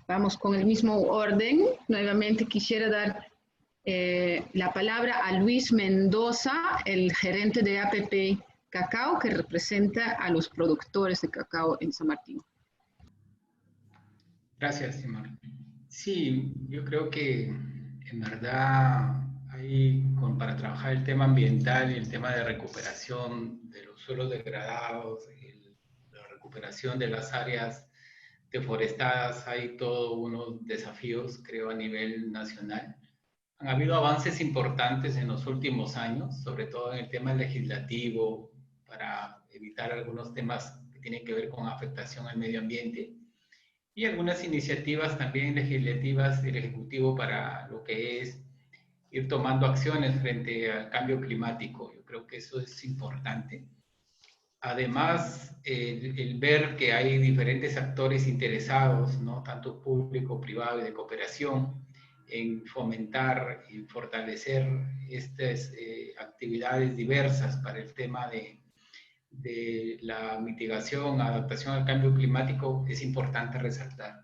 Vamos con el mismo orden. Nuevamente quisiera dar la palabra a Luis Mendoza, el gerente de APP Cacao, que representa a los productores de cacao en San Martín. Gracias, Simar. Sí, yo creo que en verdad para trabajar el tema ambiental y el tema de recuperación de los suelos degradados, la recuperación de las áreas deforestadas, hay todos unos desafíos, creo, a nivel nacional. Han habido avances importantes en los últimos años, sobre todo en el tema legislativo, para evitar algunos temas que tienen que ver con afectación al medio ambiente, y algunas iniciativas también legislativas del Ejecutivo para lo que es ir tomando acciones frente al cambio climático. Yo creo que eso es importante. Además, el ver que hay diferentes actores interesados, ¿no?, tanto público, privado y de cooperación, en fomentar y fortalecer estas actividades diversas para el tema de la mitigación, adaptación al cambio climático, es importante resaltar.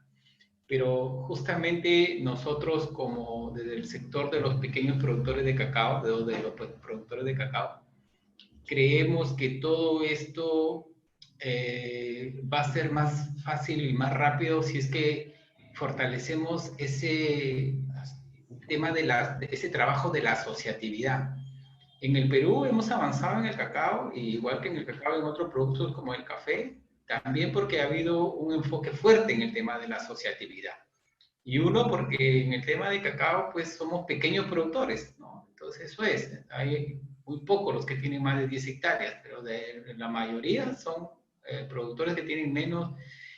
Pero justamente nosotros, como desde el sector de los pequeños productores de cacao, de los productores de cacao, creemos que todo esto va a ser más fácil y más rápido si es que fortalecemos ese tema ese trabajo de la asociatividad. En el Perú hemos avanzado en el cacao, igual que en el cacao en otros productos como el café, también porque ha habido un enfoque fuerte en el tema de la asociatividad. Y uno, porque en el tema de cacao, pues somos pequeños productores, ¿no? Entonces eso es, hay muy pocos los que tienen más de 10 hectáreas, pero la mayoría son productores que tienen menos,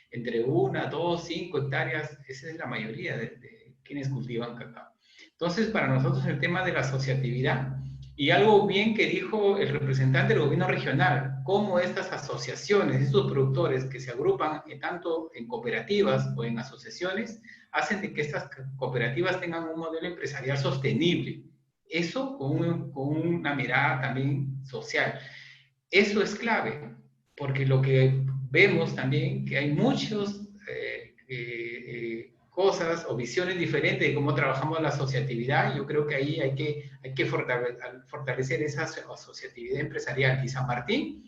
entre 1, 2, 5 hectáreas, esa es la mayoría de quienes cultivan cacao. Entonces, para nosotros el tema de la asociatividad, y algo bien que dijo el representante del gobierno regional, cómo estas asociaciones, estos productores que se agrupan tanto en cooperativas o en asociaciones, hacen de que estas cooperativas tengan un modelo empresarial sostenible. Eso con una mirada también social. Eso es clave, porque lo que vemos también que hay muchos cosas o visiones diferentes de cómo trabajamos la asociatividad. Yo creo que ahí hay que fortalecer esa asociatividad empresarial. Y San Martín,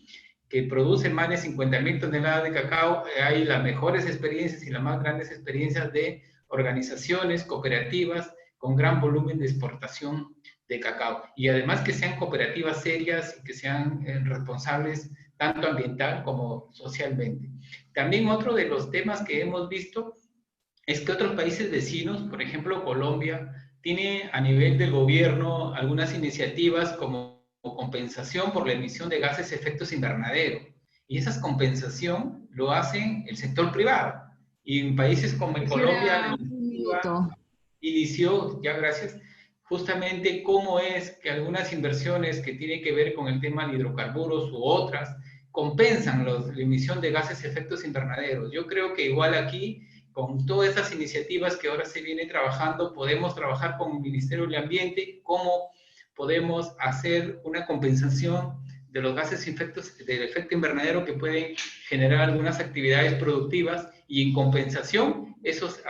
que produce más de 50.000 toneladas de cacao, hay las mejores experiencias y las más grandes experiencias de organizaciones cooperativas con gran volumen de exportación de cacao. Y además que sean cooperativas serias y que sean responsables tanto ambiental como socialmente. También otro de los temas que hemos visto es que otros países vecinos, por ejemplo Colombia, tiene a nivel del gobierno algunas iniciativas como compensación por la emisión de gases de efectos invernadero. Y esa compensación lo hacen el sector privado. Y en países como en Colombia, inició, ya gracias, justamente cómo es que algunas inversiones que tienen que ver con el tema de hidrocarburos u otras compensan la emisión de gases de efectos invernaderos. Yo creo que igual aquí, con todas esas iniciativas que ahora se viene trabajando, podemos trabajar con el Ministerio del Ambiente, cómo podemos hacer una compensación de los gases del efecto invernadero que pueden generar algunas actividades productivas y en compensación esos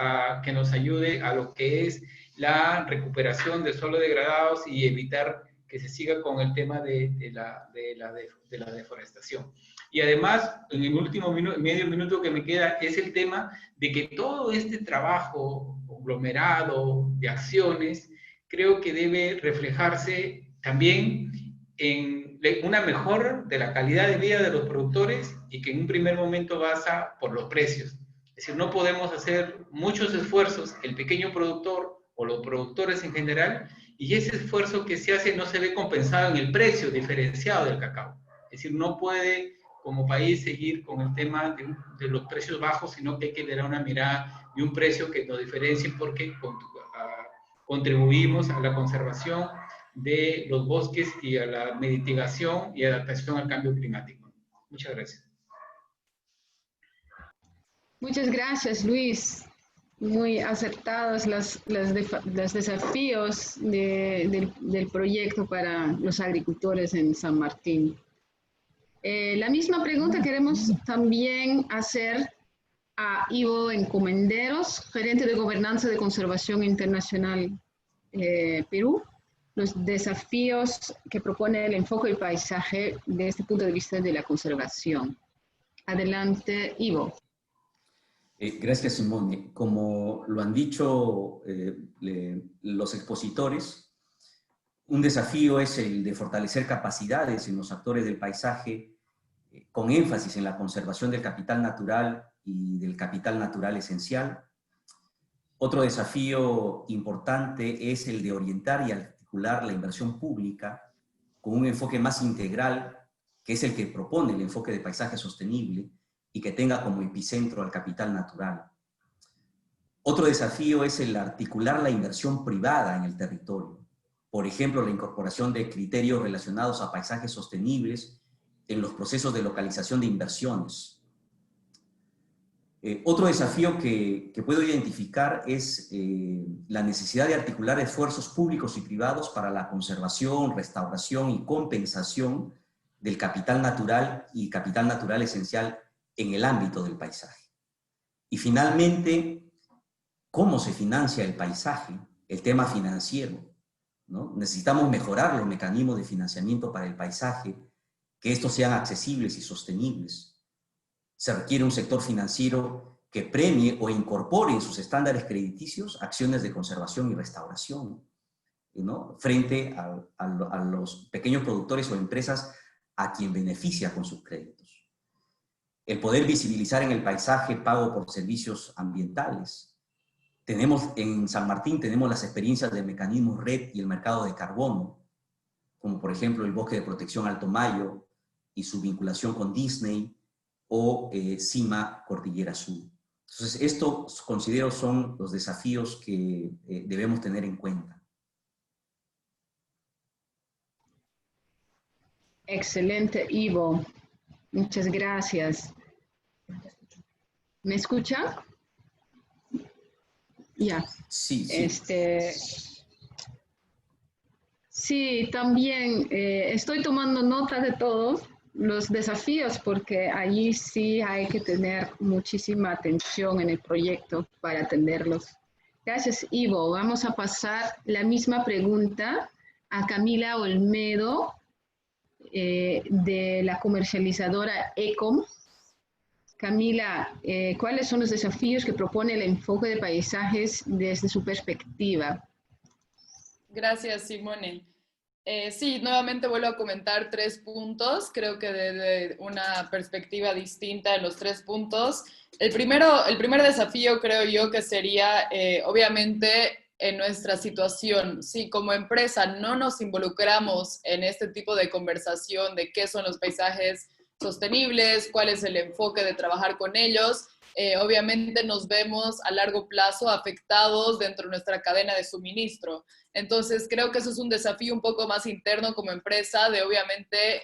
que nos ayude a lo que es la recuperación de suelos degradados y evitar que se siga con el tema de la deforestación. Y además, en el último medio minuto que me queda, es el tema de que todo este trabajo conglomerado de acciones, creo que debe reflejarse también en una mejora de la calidad de vida de los productores y que en un primer momento basa por los precios. Es decir, no podemos hacer muchos esfuerzos, el pequeño productor o los productores en general, y ese esfuerzo que se hace no se ve compensado en el precio diferenciado del cacao. Es decir, no puede como país seguir con el tema de los precios bajos, sino que hay que tener una mirada de un precio que nos diferencie porque contribuimos a la conservación de los bosques y a la mitigación y adaptación al cambio climático. Muchas gracias. Muchas gracias, Luis. Muy acertados los desafíos del proyecto para los agricultores en San Martín. La misma pregunta queremos también hacer a Ivo Encomenderos, gerente de Gobernanza de Conservación Internacional Perú, los desafíos que propone el enfoque del paisaje desde este punto de vista de la conservación. Adelante, Ivo. Gracias, Simone. Como lo han dicho los expositores, un desafío es el de fortalecer capacidades en los actores del paisaje, con énfasis en la conservación del capital natural y del capital natural esencial. Otro desafío importante es el de orientar y articular la inversión pública con un enfoque más integral, que es el que propone el enfoque de paisaje sostenible, y que tenga como epicentro al capital natural. Otro desafío es el articular la inversión privada en el territorio. Por ejemplo, la incorporación de criterios relacionados a paisajes sostenibles en los procesos de localización de inversiones. Otro desafío que puedo identificar es la necesidad de articular esfuerzos públicos y privados para la conservación, restauración y compensación del capital natural y capital natural esencial en el ámbito del paisaje. Y finalmente, ¿cómo se financia el paisaje? El tema financiero, ¿no? Necesitamos mejorar los mecanismos de financiamiento para el paisaje, que estos sean accesibles y sostenibles. Se requiere un sector financiero que premie o incorpore en sus estándares crediticios acciones de conservación y restauración, ¿no? Frente a los pequeños productores o empresas a quien beneficia con sus créditos. El poder visibilizar en el paisaje pago por servicios ambientales. En San Martín tenemos las experiencias del mecanismo RED y el mercado de carbono, como por ejemplo el bosque de protección Alto Mayo y su vinculación con Disney, o CIMA Cordillera Sur. Entonces, estos considero son los desafíos que debemos tener en cuenta. Excelente, Ivo. Muchas gracias. ¿Me escucha? Ya. Sí, sí. Sí, también estoy tomando nota de todos los desafíos porque allí sí hay que tener muchísima atención en el proyecto para atenderlos. Gracias, Ivo. Vamos a pasar la misma pregunta a Camila Olmedo, de la comercializadora Ecom. Camila, ¿cuáles son los desafíos que propone el enfoque de paisajes desde su perspectiva? Gracias, Simone. Sí, nuevamente vuelvo a comentar 3 puntos, creo que desde una perspectiva distinta en los 3 puntos. El primer desafío creo yo que sería, obviamente, en nuestra situación, si como empresa no nos involucramos en este tipo de conversación de qué son los paisajes sostenibles, cuál es el enfoque de trabajar con ellos. Obviamente nos vemos a largo plazo afectados dentro de nuestra cadena de suministro. Entonces creo que eso es un desafío un poco más interno como empresa, de obviamente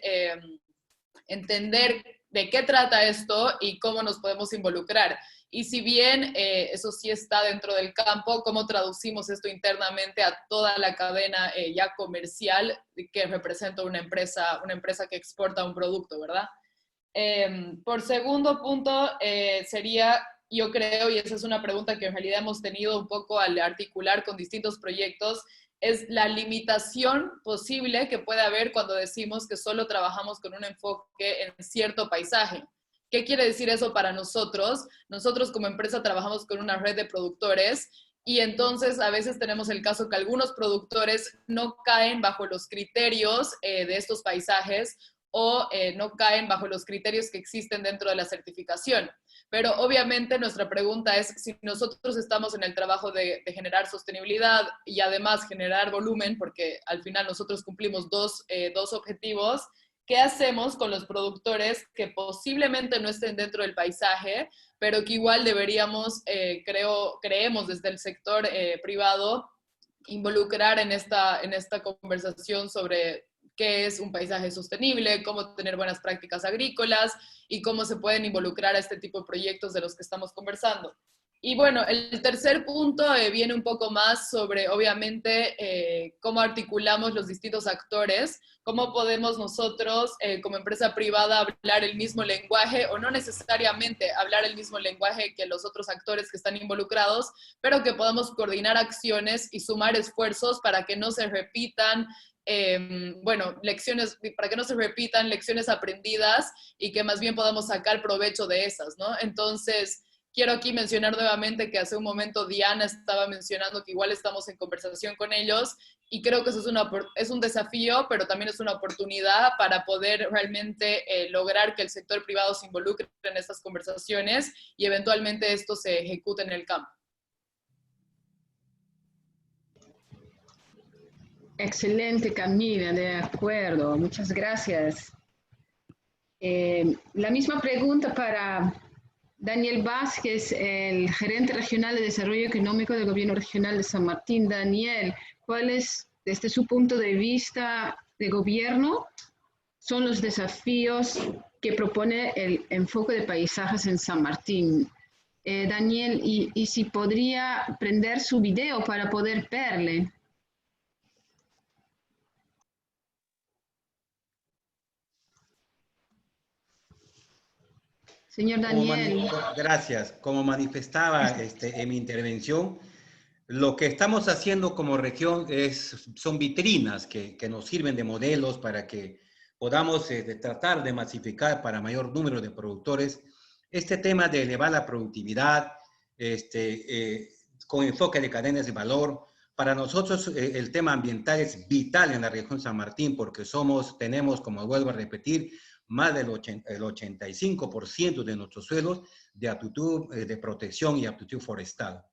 entender de qué trata esto y cómo nos podemos involucrar. Y si bien eso sí está dentro del campo, ¿cómo traducimos esto internamente a toda la cadena ya comercial que representa una empresa que exporta un producto, ¿verdad? Por segundo punto sería, yo creo, y esa es una pregunta que en realidad hemos tenido un poco al articular con distintos proyectos, es la limitación posible que puede haber cuando decimos que solo trabajamos con un enfoque en cierto paisaje. ¿Qué quiere decir eso para nosotros? Nosotros como empresa trabajamos con una red de productores y entonces a veces tenemos el caso que algunos productores no caen bajo los criterios de estos paisajes o no caen bajo los criterios que existen dentro de la certificación. Pero obviamente nuestra pregunta es, si nosotros estamos en el trabajo de generar sostenibilidad y además generar volumen, porque al final nosotros cumplimos dos objetivos, ¿qué hacemos con los productores que posiblemente no estén dentro del paisaje, pero que igual deberíamos, creemos desde el sector privado, involucrar en esta conversación sobre qué es un paisaje sostenible, cómo tener buenas prácticas agrícolas y cómo se pueden involucrar a este tipo de proyectos de los que estamos conversando? Y bueno, el tercer punto viene un poco más sobre, obviamente, cómo articulamos los distintos actores, cómo podemos nosotros, como empresa privada, hablar el mismo lenguaje, o no necesariamente hablar el mismo lenguaje que los otros actores que están involucrados, pero que podamos coordinar acciones y sumar esfuerzos para que no se repitan para que no se repitan lecciones aprendidas y que más bien podamos sacar provecho de esas, ¿no? Entonces, quiero aquí mencionar nuevamente que hace un momento Diana estaba mencionando que igual estamos en conversación con ellos y creo que eso es un desafío, pero también es una oportunidad para poder realmente lograr que el sector privado se involucre en estas conversaciones y eventualmente esto se ejecute en el campo. Excelente, Camila, de acuerdo. Muchas gracias. La misma pregunta para Daniel Vázquez, el gerente regional de Desarrollo Económico del Gobierno Regional de San Martín. Daniel, ¿cuáles, desde su punto de vista de gobierno, son los desafíos que propone el enfoque de paisajes en San Martín? Daniel, y si podría prender su video para poder verle. Señor Daniel. Gracias. Como manifestaba en mi intervención, lo que estamos haciendo como región son vitrinas que nos sirven de modelos para que podamos tratar de masificar para mayor número de productores este tema de elevar la productividad con enfoque de cadenas de valor. Para nosotros el tema ambiental es vital en la región San Martín porque tenemos, como vuelvo a repetir, más del 85% de nuestros suelos de aptitud de protección y aptitud forestal.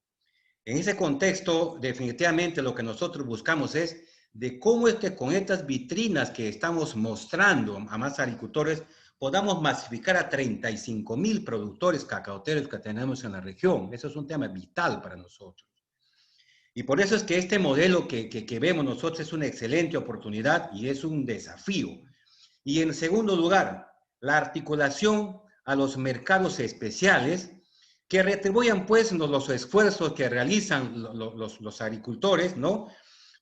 En ese contexto, definitivamente lo que nosotros buscamos es de cómo es que con estas vitrinas que estamos mostrando a más agricultores podamos masificar a 35,000 productores cacaoteros que tenemos en la región. Eso es un tema vital para nosotros. Y por eso es que este modelo que vemos nosotros es una excelente oportunidad y es un desafío. Y en segundo lugar, la articulación a los mercados especiales que retribuyan pues los esfuerzos que realizan los agricultores, ¿no?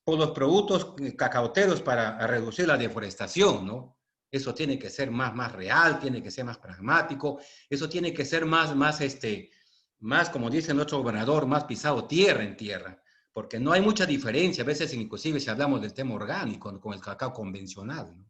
Por los productos cacaoteros para reducir la deforestación, ¿no? Eso tiene que ser más real, tiene que ser más pragmático, eso tiene que ser más, como dice nuestro gobernador, más pisado tierra en tierra, porque no hay mucha diferencia, a veces inclusive si hablamos del tema orgánico con el cacao convencional, ¿no?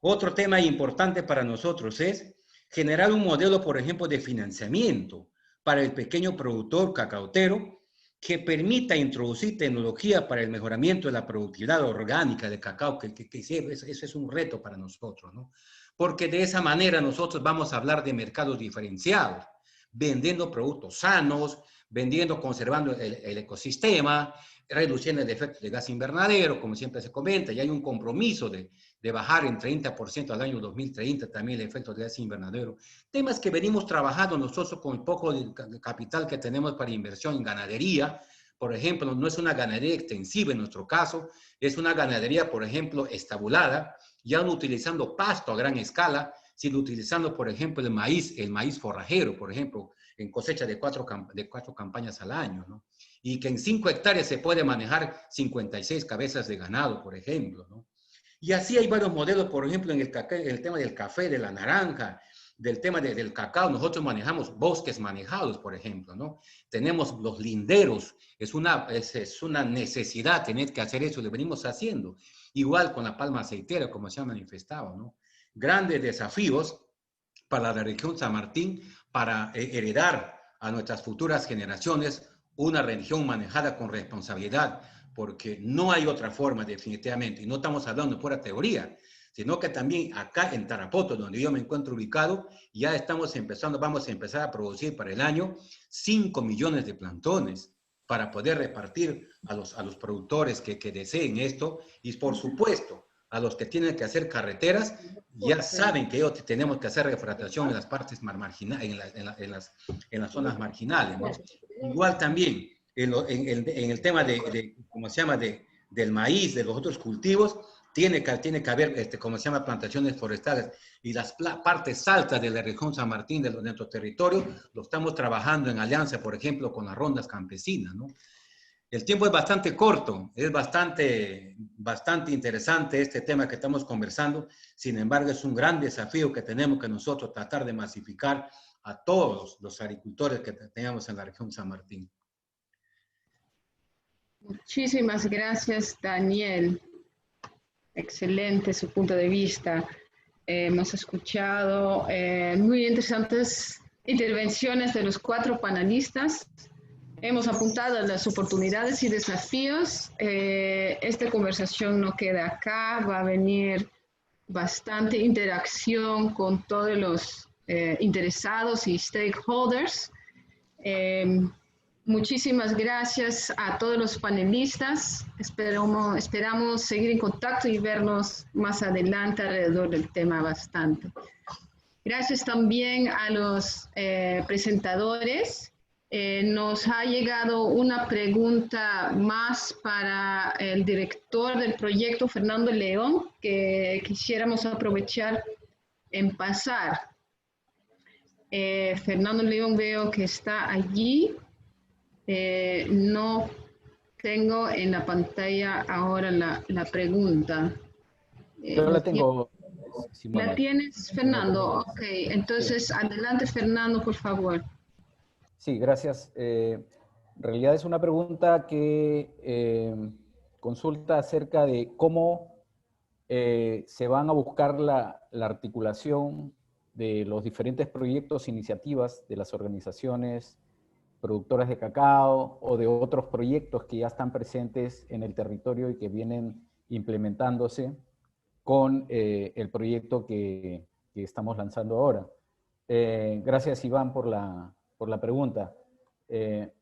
Otro tema importante para nosotros es generar un modelo, por ejemplo, de financiamiento para el pequeño productor cacaotero que permita introducir tecnología para el mejoramiento de la productividad orgánica de cacao, que ese es un reto para nosotros, ¿no? Porque de esa manera nosotros vamos a hablar de mercados diferenciados, vendiendo productos sanos, vendiendo, conservando el ecosistema, reduciendo el efecto de gas invernadero, como siempre se comenta, y hay un compromiso de bajar en 30% al año 2030 también el efecto de gas invernadero. Temas que venimos trabajando nosotros con el poco de capital que tenemos para inversión en ganadería. Por ejemplo, no es una ganadería extensiva en nuestro caso, es una ganadería, por ejemplo, estabulada, ya no utilizando pasto a gran escala, sino utilizando, por ejemplo, el maíz forrajero, por ejemplo, en cosecha de cuatro campañas al año, ¿no? Y que en 5 hectáreas se puede manejar 56 cabezas de ganado, por ejemplo, ¿no? Y así hay varios modelos, por ejemplo, en el tema del café, de la naranja, del tema del cacao. Nosotros manejamos bosques manejados, por ejemplo, ¿no? Tenemos los linderos, es una necesidad tener que hacer eso, lo venimos haciendo. Igual con la palma aceitera, como se ha manifestado, ¿no? Grandes desafíos para la región San Martín, para heredar a nuestras futuras generaciones una región manejada con responsabilidad, porque no hay otra forma definitivamente, y no estamos hablando de pura teoría, sino que también acá en Tarapoto, donde yo me encuentro ubicado, ya estamos empezando, vamos a empezar a producir para el año 5 millones de plantones para poder repartir a los productores que deseen esto, y por supuesto, a los que tienen que hacer carreteras, ya saben que ellos tenemos que hacer refractación en las partes marginales, en las zonas marginales, ¿no? Igual también, en el tema ¿cómo se llama?, del maíz, de los otros cultivos, tiene que haber, ¿cómo se llama?, plantaciones forestales. Y las partes altas de la región San Martín, de nuestro territorio, lo estamos trabajando en alianza, por ejemplo, con las rondas campesinas, ¿no? El tiempo es bastante corto, es bastante interesante este tema que estamos conversando. Sin embargo, es un gran desafío que tenemos que nosotros tratar de masificar a todos los agricultores que tenemos en la región San Martín. Muchísimas gracias, Daniel. Excelente su punto de vista. Hemos escuchado muy interesantes intervenciones de los 4 panelistas. Hemos apuntado las oportunidades y desafíos. Esta conversación no queda acá, va a venir bastante interacción con todos los interesados y stakeholders. Muchísimas gracias a todos los panelistas. Esperamos seguir en contacto y vernos más adelante alrededor del tema bastante. Gracias también a los presentadores. Nos ha llegado una pregunta más para el director del proyecto, Fernando León, que quisiéramos aprovechar en pasar. Fernando León veo que está allí. No tengo en la pantalla ahora la pregunta. Yo la tengo, Simone. ¿La tienes, Fernando? Ok, entonces adelante, Fernando, por favor. Sí, gracias. En realidad es una pregunta que consulta acerca de cómo se van a buscar la articulación de los diferentes proyectos e iniciativas de las organizaciones productoras de cacao o de otros proyectos que ya están presentes en el territorio y que vienen implementándose con el proyecto que estamos lanzando ahora. Gracias, Iván, por la pregunta.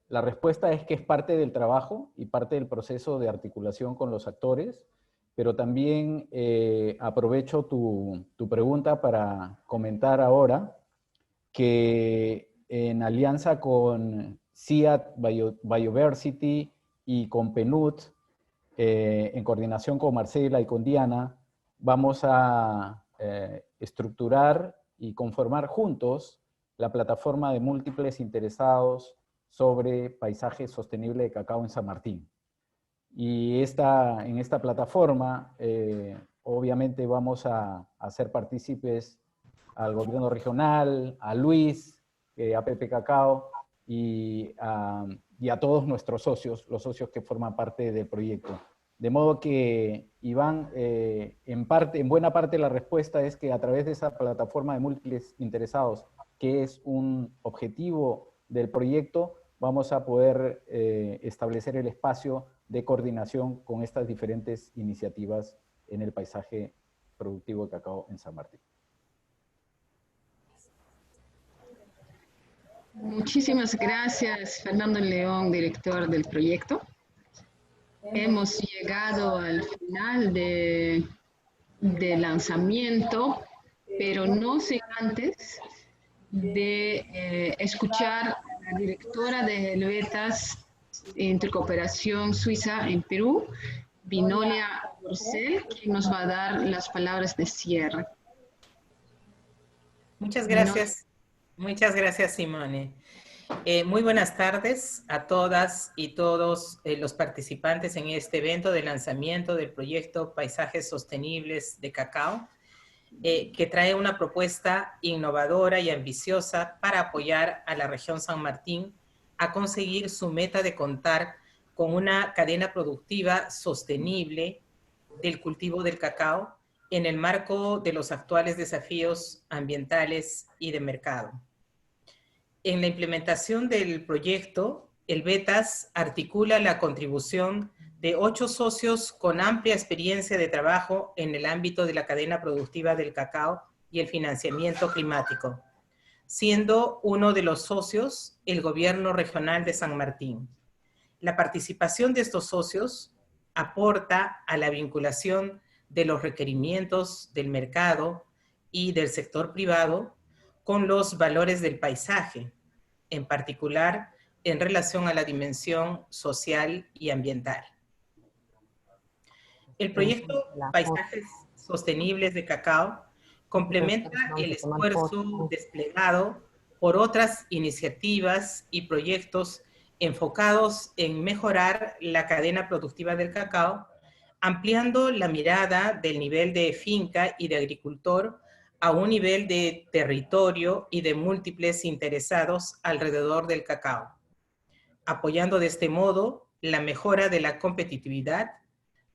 La respuesta es que es parte del trabajo y parte del proceso de articulación con los actores, pero también aprovecho tu pregunta para comentar ahora que en alianza con CIAT Bioversity y con PNUD, en coordinación con Marcela y con Diana, vamos a estructurar y conformar juntos la plataforma de múltiples interesados sobre paisaje sostenible de cacao en San Martín. Y en esta plataforma, obviamente vamos a hacer partícipes al gobierno regional, a Luis, APP Cacao, y a todos nuestros socios, los socios que forman parte del proyecto. De modo que, Iván, en buena parte la respuesta es que a través de esa plataforma de múltiples interesados, que es un objetivo del proyecto, vamos a poder establecer el espacio de coordinación con estas diferentes iniciativas en el paisaje productivo de cacao en San Martín. Muchísimas gracias, Fernando León, director del proyecto. Hemos llegado al final de lanzamiento, pero no sin antes de escuchar a la directora de Helvetas Intercooperación Suiza en Perú, Vinolia Porcel, quien nos va a dar las palabras de cierre. Muchas gracias. Muchas gracias, Simone. Muy buenas tardes a todas y todos los participantes en este evento de lanzamiento del proyecto Paisajes Sostenibles de Cacao, que trae una propuesta innovadora y ambiciosa para apoyar a la región San Martín a conseguir su meta de contar con una cadena productiva sostenible del cultivo del cacao en el marco de los actuales desafíos ambientales y de mercado. En la implementación del proyecto, Helvetas articula la contribución de 8 socios con amplia experiencia de trabajo en el ámbito de la cadena productiva del cacao y el financiamiento climático, siendo uno de los socios el Gobierno Regional de San Martín. La participación de estos socios aporta a la vinculación de los requerimientos del mercado y del sector privado con los valores del paisaje, en particular en relación a la dimensión social y ambiental. El proyecto Paisajes Sostenibles de Cacao complementa el esfuerzo desplegado por otras iniciativas y proyectos enfocados en mejorar la cadena productiva del cacao, ampliando la mirada del nivel de finca y de agricultor a un nivel de territorio y de múltiples interesados alrededor del cacao, apoyando de este modo la mejora de la competitividad,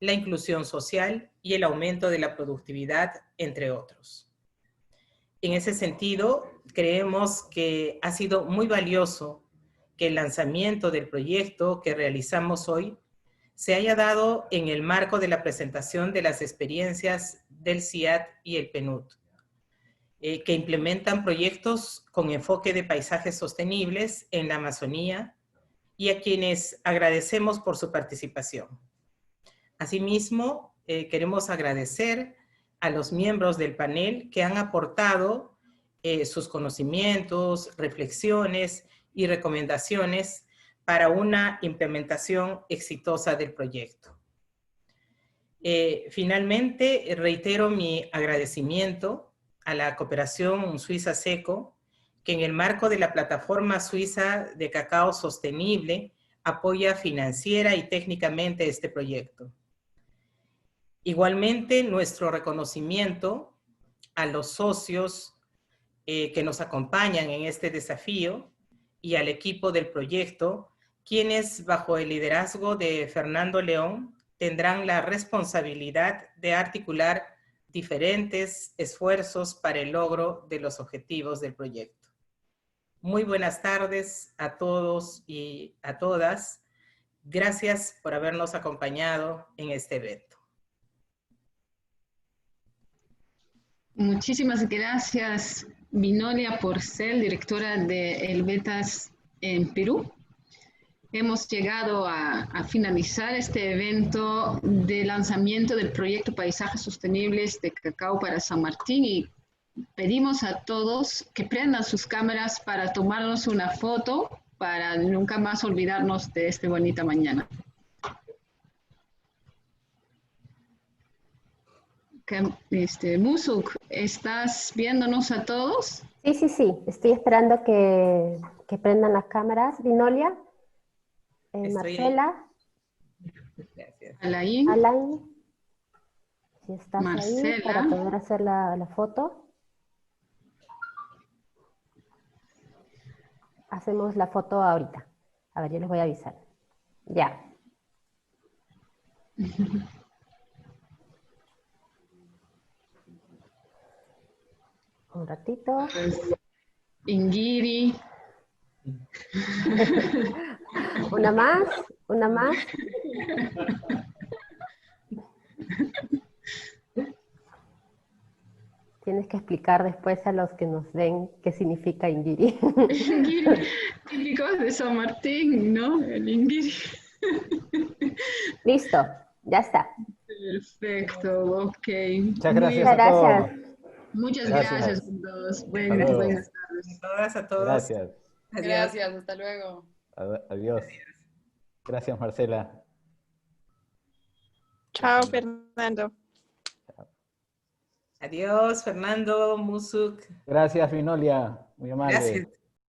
la inclusión social y el aumento de la productividad, entre otros. En ese sentido, creemos que ha sido muy valioso que el lanzamiento del proyecto que realizamos hoy se haya dado en el marco de la presentación de las experiencias del CIAT y el PNUD, que implementan proyectos con enfoque de paisajes sostenibles en la Amazonía y a quienes agradecemos por su participación. Asimismo, queremos agradecer a los miembros del panel que han aportado sus conocimientos, reflexiones y recomendaciones para una implementación exitosa del proyecto. Finalmente, reitero mi agradecimiento a la Cooperación Suiza SECO, que en el marco de la Plataforma Suiza de Cacao Sostenible apoya financiera y técnicamente este proyecto. Igualmente, nuestro reconocimiento a los socios que nos acompañan en este desafío y al equipo del proyecto, quienes bajo el liderazgo de Fernando León tendrán la responsabilidad de articular diferentes esfuerzos para el logro de los objetivos del proyecto. Muy buenas tardes a todos y a todas. Gracias por habernos acompañado en este evento. Muchísimas gracias, Vinolia Porcel, directora de Helvetas en Perú. Hemos llegado a finalizar este evento de lanzamiento del proyecto Paisajes Sostenibles de Cacao para San Martín y pedimos a todos que prendan sus cámaras para tomarnos una foto para nunca más olvidarnos de esta bonita mañana. Musuk, ¿estás viéndonos a todos? Sí, sí, sí. Estoy esperando que prendan las cámaras. Vinolia, Marcela, Alain, si estás Marcela, ahí para poder hacer la foto. Hacemos la foto ahorita. A ver, yo les voy a avisar. Ya. Un ratito. Ingiri. Una más, una más. tienes que explicar después a los que nos ven qué significa Inguiri. Inguiri, típico de San Martín, ¿no? El Inguiri. Listo, ya está. Perfecto, ok. Muchas gracias Muchas a todos. gracias. Muchas Gracias. gracias a todos. luego. Buenas tardes. Todas a todos. Gracias. Adiós. Gracias, hasta luego. Adiós. Gracias, Marcela. Chao, Fernando. Adiós, Fernando, Musuk. Gracias, Vinolia. Muy amable. Gracias.